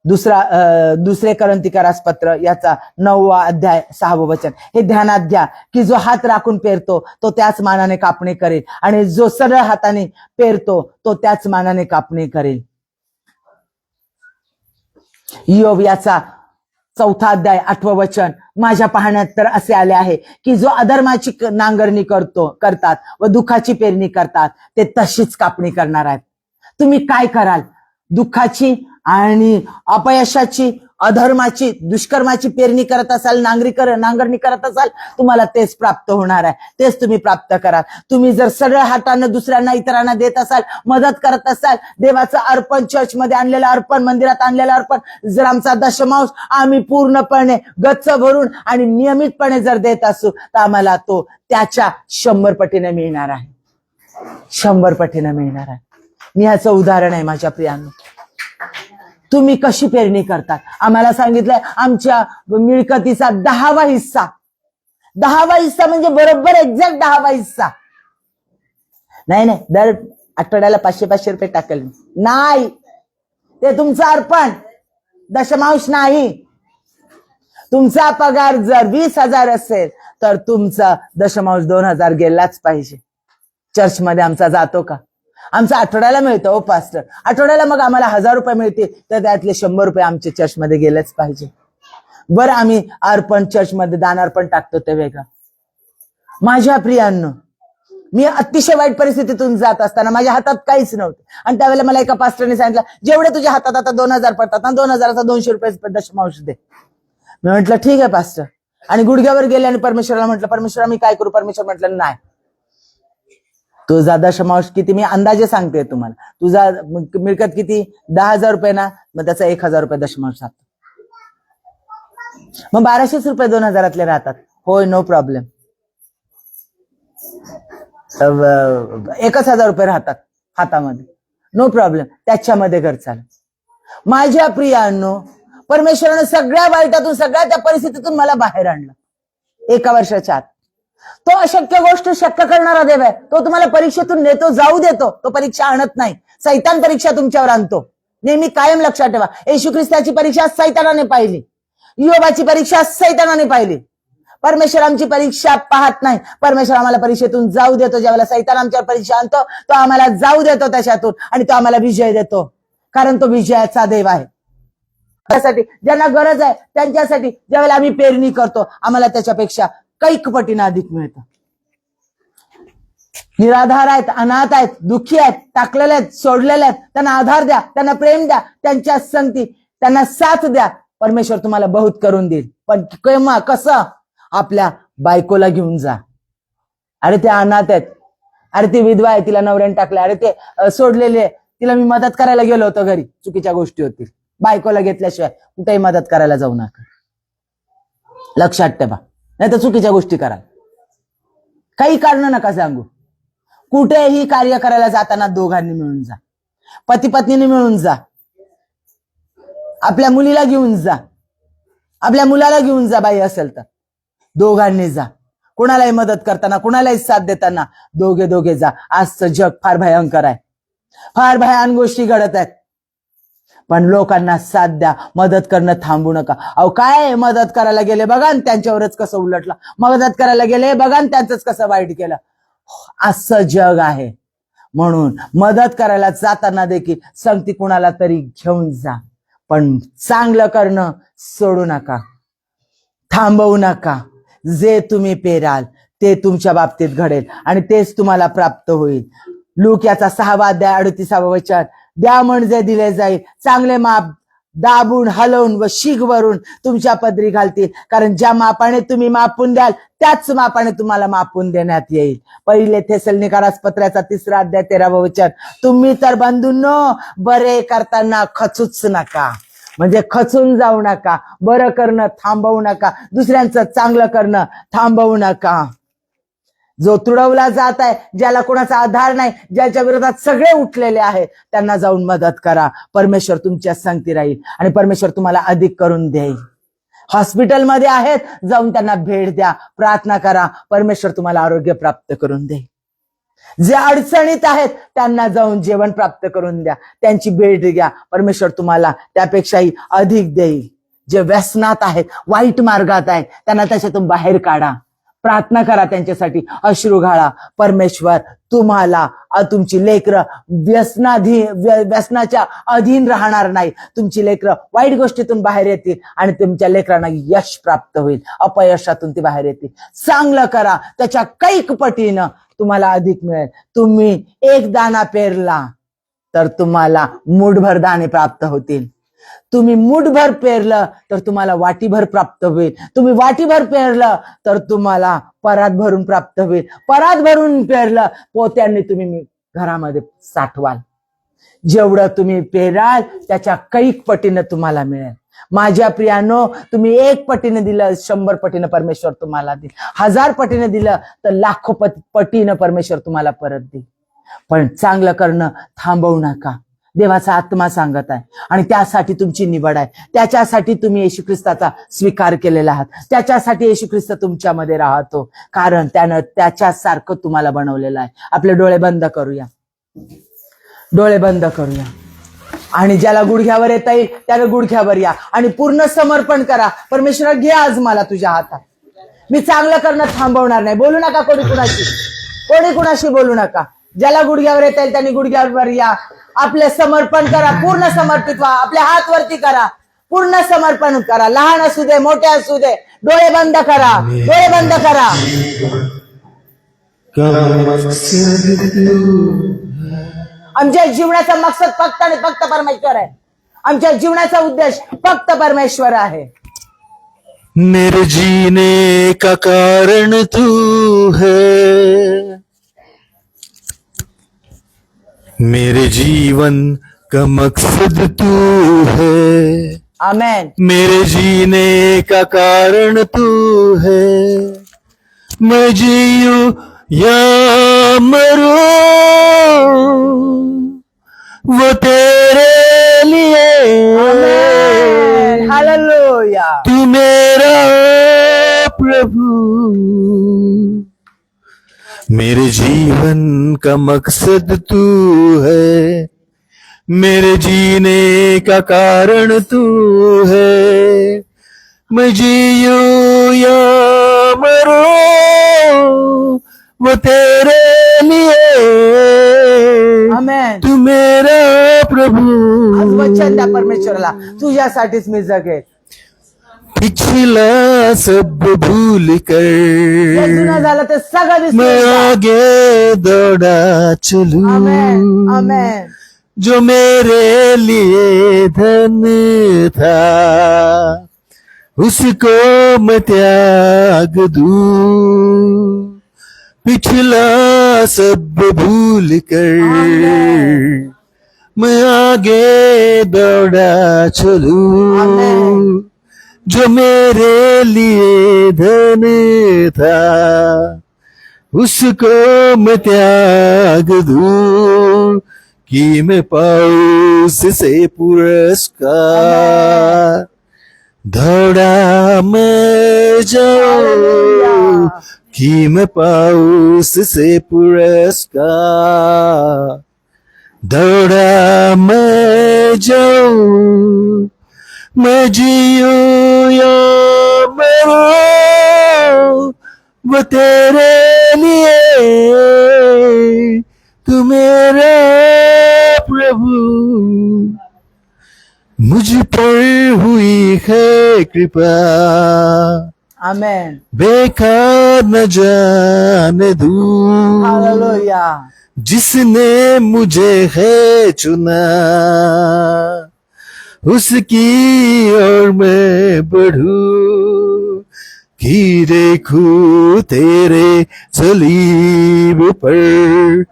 दुसरे करंथीकारास पत्र याचा 9वा अध्याय 6वं वचन, हे ध्यानात घ्या की जो हात राखून पेरतो तो त्याच मानाने कापणी करेल, आणि जो सरळ हाताने पेरतो तो त्याच मानाने कापणी करेल. इयोब याचा 4था अध्याय 8वं वचन, माझ्या पाहण्यात तर असे आले आहे की जो अधर्माची नांगरणी करतात व दुःखाची पेरणी करतात ते तशीच कापणी करणार आहेत. तुम्ही काय कराल? दुःखाची आणि अपयशाची, अधर्माची, दुष्कर्माची पेरणी करत असाल, नांगरणी करत असाल, तुम्हाला तेच प्राप्त होणार आहे. तेच तुम्ही प्राप्त कराल. तुम्ही जर सरळ हातानं दुसऱ्यांना, इतरांना देत असाल, मदत करत असाल, देवाचं अर्पण, चर्चमध्ये आणलेलं अर्पण, मंदिरात आणलेलं अर्पण, जर आमचा दशमांश आम्ही पूर्णपणे गच्च भरून आणि नियमितपणे जर देत असू तर आम्हाला तो त्याच्या 100 पटीने मिळणार आहे. 100 पटीने मिळणार आहे. मी ह्याचं उदाहरण आहे माझ्या प्रियांनो. तुम्ही कशी पेरणी करतात? आम्हाला सांगितलंय आमच्या मिळकतीचा 10वा हिस्सा, 10वा हिस्सा म्हणजे बरोबर एक्झॅक्ट 10वा हिस्सा नाही, दर आठवड्याला 500-500 रुपये टाकेल नाही. ते तुमचं अर्पण, दशमांश नाही. तुमचा पगार जर 20,000 असेल तर तुमचा दशमांश 2,000 गेलाच पाहिजे. चर्चमध्ये आमचा जातो का? आमचा आठवड्याला मिळतो ओ पास्टर, आठवड्याला मग आम्हाला 1,000 रुपये मिळतील तर त्यातले 100 रुपये आमच्या चर्चमध्ये गेलेच पाहिजे. बरं, आम्ही अर्पण चर्चमध्ये दान अर्पण टाकतो ते वेगळं. माझ्या प्रियांनो, मी अतिशय वाईट परिस्थितीतून जात असताना माझ्या हातात काहीच नव्हतं, आणि त्यावेळेला मला एका पास्टरने सांगितलं, जेवढे तुझ्या हातात आता 2,000 पडतात ना, 2,000चा 200 रुपये दशमांश दे. मी म्हटलं ठीक आहे पास्टर, आणि गुडघ्यावर गेले आणि परमेश्वराला म्हटलं, परमेश्वर मी काय करू? परमेश्वर म्हटलं नाही, तुझा दशमांश किती, मी अंदाजे सांगते तुम्हाला, तुझा मिळकत किती? 10,000 रुपये ना, मग त्याचा 1,000 रुपये दशमांश राहतो. मग 1,200 रुपये 2,000तले राहतात. होय, नो प्रॉब्लेम. 1,000 रुपये राहतात हातामध्ये. नो प्रॉब्लेम, त्याच्यामध्ये घर चालव. माझ्या प्रियांनो, परमेश्वरानं सगळ्या वाईटातून, सगळ्या त्या परिस्थितीतून मला बाहेर आणलं 1 वर्षाच्या आत. तो अशक्य गोष्ट शक्य करणारा देव आहे. तो तुम्हाला परीक्षेतून नेतो, जाऊ देतो. तो परीक्षा आणत नाही. सैतान परीक्षा तुमच्यावर आणतो. नेहमी कायम लक्षात ठेवा. येशू ख्रिस्ताची परीक्षा सैतानाने पाहिली, योबाची परीक्षा सैतानाने पाहिली. परमेश्वर आमची परीक्षा पाहत नाही. परमेश्वर आम्हाला परीक्षेतून जाऊ देतो. ज्यावेळेला सैतान आमच्यावर परीक्षा आणतो, तो आम्हाला जाऊ देतो त्याच्यातून, आणि तो आम्हाला विजय देतो, कारण तो विजयाचा देव आहे. त्यासाठी ज्यांना गरज आहे त्यांच्यासाठी ज्यावेळेला आम्ही पेरणी करतो, आम्हाला त्याच्यापेक्षा कैक पटीनं अधिक मिळतं. निराधार आहेत, अनाथ आहेत, दुःखी आहेत, टाकलेले आहेत, सोडलेले आहेत, त्यांना आधार द्या, त्यांना प्रेम द्या, त्यांच्या संगती, त्यांना साथ द्या. परमेश्वर तुम्हाला बहुत करून देईल. पण केव्हा, कसं? आपल्या बायकोला घेऊन जा. अरे ते अनाथ आहेत, अरे ती विधवा आहे, तिला नवऱ्याने टाकलं, अरे ते सोडलेले, तिला मी मदत करायला गेलो होतो घरी, चुकीच्या गोष्टी होतील. बायकोला घेतल्याशिवाय कुठेही मदत करायला जाऊ नका. लक्षात ठेवा, नाही तर चुकीच्या गोष्टी करा. काही कारण नका सांगू. कुठेही कार्य करायला जाताना दोघांनी मिळून जा, पती पत्नीने मिळून जा, आपल्या मुलीला घेऊन जा, आपल्या मुलाला घेऊन जा. बाई असेल तर दोघांनी जा. कुणालाही मदत करताना, कुणालाही साथ देताना दोघे दोघे जा. आजचं जग फार भयंकर आहे, फार भयान गोष्टी घडत आहेत. पण लोकांना साथ द्या, मदत करणं थांबू नका. अहो काय मदत करायला गेले बघा त्यांच्यावरच कसं उलटलं, मदत करायला गेले बघा त्यांचंच कसं वाईट केलं. असं जग आहे. म्हणून मदत करायला जाताना देखील संगती कुणाला तरी घेऊन जा. पण चांगलं करणं सोडू नका, थांबवू नका. जे तुम्ही पेराल ते तुमच्या बाबतीत घडेल आणि तेच तुम्हाला प्राप्त होईल. लूक याचा 6वा अध्याय 38वे वचन, द्या म्हणजे दिले जाईल, चांगले माप दाबून, हलवून व शीग भरून तुमच्या पदरी घालतील, कारण ज्या मापाने तुम्ही मापून द्याल त्याच मापाने तुम्हाला मापून देण्यात येईल. पहिले थेसलोनिकरास पत्राचा 3रा अध्याय 13वे वचन, तुम्ही तर बंधूंनो बरे करताना खचूच नका. म्हणजे खचून जाऊ नका, बरं करणं थांबवू नका, दुसऱ्यांचं चांगलं करणं थांबवू नका. जो तुडवला जात आहे, ज्याला कोणाचा आधार नाही, ज्याच्या विरोधात सगळे उठलेले आहेत, त्यांना जाऊन मदत करा. परमेश्वर तुमच्या संगती राहील आणि परमेश्वर तुम्हाला अधिक करून देईल. हॉस्पिटलमध्ये आहेत, जाऊन त्यांना भेट द्या, प्रार्थना करा, परमेश्वर तुम्हाला आरोग्य प्राप्त करून देईल. जे अडचणीत आहेत त्यांना जाऊन जेवण प्राप्त करून द्या, त्यांची भेट घ्या, परमेश्वर तुम्हाला त्यापेक्षाही अधिक देईल. जे व्यसनात आहेत, वाईट मार्गात आहेत, त्यांना त्याच्यातून बाहेर काढा, प्रार्थना करा, त्यांच्यासाठी अश्रू घाला. परमेश्वर तुम्हाला, तुमची लेकरं व्यसनाच्या अधीन राहणार नाही. तुमची लेकरं वाईट गोष्टीतून बाहेर येतील आणि तुमच्या लेकरांना यश प्राप्त होईल. अपयशातून ते बाहेर येतील. चांगलं करा, त्याच्या कैक पटीनं तुम्हाला अधिक मिळेल. तुम्ही 1 दाणा पेरला तर तुम्हाला मूठभर दाणे प्राप्त होतील. तुम्ही मूठभर पेरलं तर तुम्हाला वाटीभर प्राप्त होईल. तुम्ही वाटीभर पेरलं तर तुम्हाला परात भरून प्राप्त होईल. परात भरून पेरलं, पोत्यांनी तुम्ही घरामध्ये साठवाल. जेवढं तुम्ही पेराल त्याच्या कैक पटीनं तुम्हाला मिळेल. माझ्या प्रियानो, तुम्ही 1 पटीने दिलं, 100 पटीनं परमेश्वर तुम्हाला देईल. 1000 पटीने दिलं तर लाखो पटीनं परमेश्वर तुम्हाला परत देईल. पण चांगलं करणं थांबवू नका. देवाचा आत्मा सांगत आहे आणि त्यासाठी तुमची निवड आहे. त्याच्यासाठी तुम्ही येशू ख्रिस्ताचा स्वीकार केलेला आहात. त्याच्यासाठी येशू ख्रिस्त तुमच्यामध्ये राहतो, कारण त्यानं त्याच्यासारखं तुम्हाला बनवलेलं आहे. आपले डोळे बंद करूया, डोळे बंद करूया आणि ज्याला गुडघ्यावर येता येईल त्यानं गुडघ्यावर या आणि पूर्ण समर्पण करा. परमेश्वर घे आज मला तुझ्या हातात. मी चांगलं करणं थांबवणार नाही. बोलू नका कोणी कुणाशी बोलू नका. ज्याला गुडघ्यावर येता येईल त्यांनी गुडघ्यावर या. आपले समर्पण करा, पूर्ण समर्पित व्हा. आपले हात वरती करा, पूर्ण समर्पण करा. लहान असू दे, मोठे असू दे, डोळे बंद करा, डोळे बंद करा. आमच्या जीवनाचा मकसद फक्त आणि फक्त परमेश्वर आहे. आमच्या जीवनाचा उद्देश फक्त परमेश्वर आहे. मेरे जीने का कारण तू है, मेरे जीवन का मकसद तू है. आमेन. मेरे जीने का कारण तू है, मैं जीऊं या मरूं वो तेरे लिए हालेलुया। तू मेरा प्रभु, मेरे जीवन का मकसद तू है, मेरे जीने का कारण तू है। मैं जीऊं या मरूं वो तेरे लिए, आमेन। तू मेरा प्रभु। आज वचन द्या परमेश्वराला, तुझ्यासाठीच मी जगेल. पिछला सब भूल जे कर जुनं झालं ते सगळं मैं विसरून जा. आगे दौड़ा चलूं, आमेन आमेन. जो मेरे लिए धन था उसको मैं त्याग दूं। पिछला सब भूल कर आमेन। मैं आगे दौड़ा चलूं, आमेन। जो मेरे लिए धन था उसको मैं त्याग दूं, कि मैं पाऊं उससे पुरस्कार। दौड़ा मैं जाऊं हालेलुया। कि मैं पाऊं उससे पुरस्कार। दौड़ा मैं जाऊं, मैं जीऊं या मरूं वो तेरे लिए, तू मेरा प्रभु। मुझ पर हुई है कृपा, आमेन. बेकार न जाने दूं। हालेलुया. जिसने मुझे है चुना उसकी ओर मैं बढ़ूं, कि देखूं तेरे सलीब पर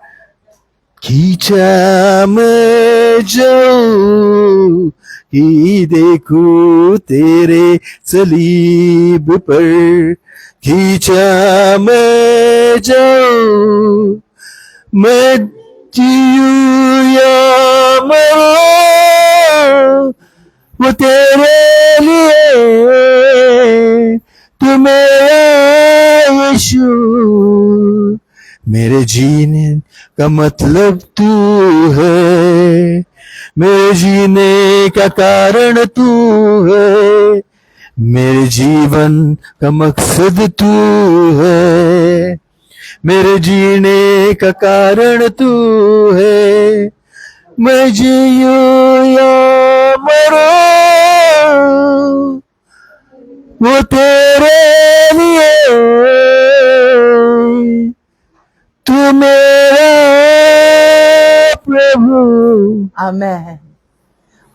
खींचा मैं जाऊं, कि देखूं तेरे सलीब पर खींचा मैं जाऊं। मैं जीऊं या मरूं वो तेरे लिए, तू मेरा यीशु। मेरे जीने का मतलब तू है, मेरे जीने का कारण तू है, मेरे जीवन का मकसद तू है, मेरे जीने का कारण तू है। मैं जीऊं या मरूं वो तेरे लिए, तू मेरा प्रभु। आमेन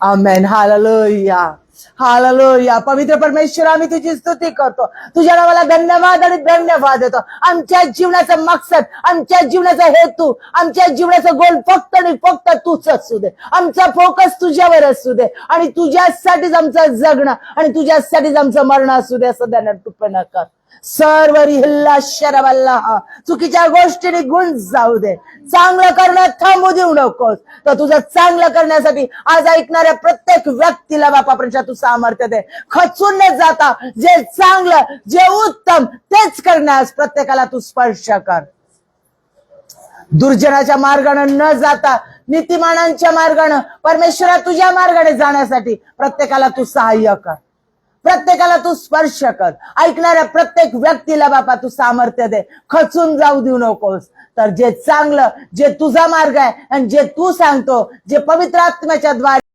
आमेन. Hallelujah hallelujah. पवित्र परमेश्वर, आम्ही तुझी स्तुती करतो, तुझ्या नावाला धन्यवाद आणि धन्यवाद देतो. आमच्या जीवनाचा मकसद, आमच्या जीवनाचा हेतू, आमच्या जीवनाचा गोल फक्त आणि फक्त तूच असू दे. आमचा फोकस तुझ्यावर असू दे आणि तुझ्यासाठीच आमचं जगणं आणि तुझ्यासाठीच आमचं मरण असू दे असं त्यानं टिप्पण कर. सर्व हिल्ला शरवल्ला चुकीच्या गोष्टीने गुण जाऊ दे. चांगलं करणं थांबू देऊ नकोस. तर तुझं चांगलं करण्यासाठी आज ऐकणाऱ्या प्रत्येक व्यक्तीला बापापर्यंत तू सामर्थ्य दे. खचून न जाता जे चांगलं, जे उत्तम तेच करण्यास प्रत्येकाला तू स्पर्श कर. दुर्जनाच्या मार्गाने न जाता नीतिमानांच्या मार्गाने, परमेश्वरा तुझ्या मार्गाने जाण्यासाठी प्रत्येकाला तू सहाय्य कर. प्रत्येकाला तू स्पर्श कर. ऐकणाऱ्या प्रत्येक व्यक्तीला बापा तू सामर्थ्य दे. खचून जाऊ देऊ नकोस. तर जे चांगलं, जे तुझा मार्ग आहे आणि जे तू सांगतो, जे पवित्र आत्म्याच्या द्वारे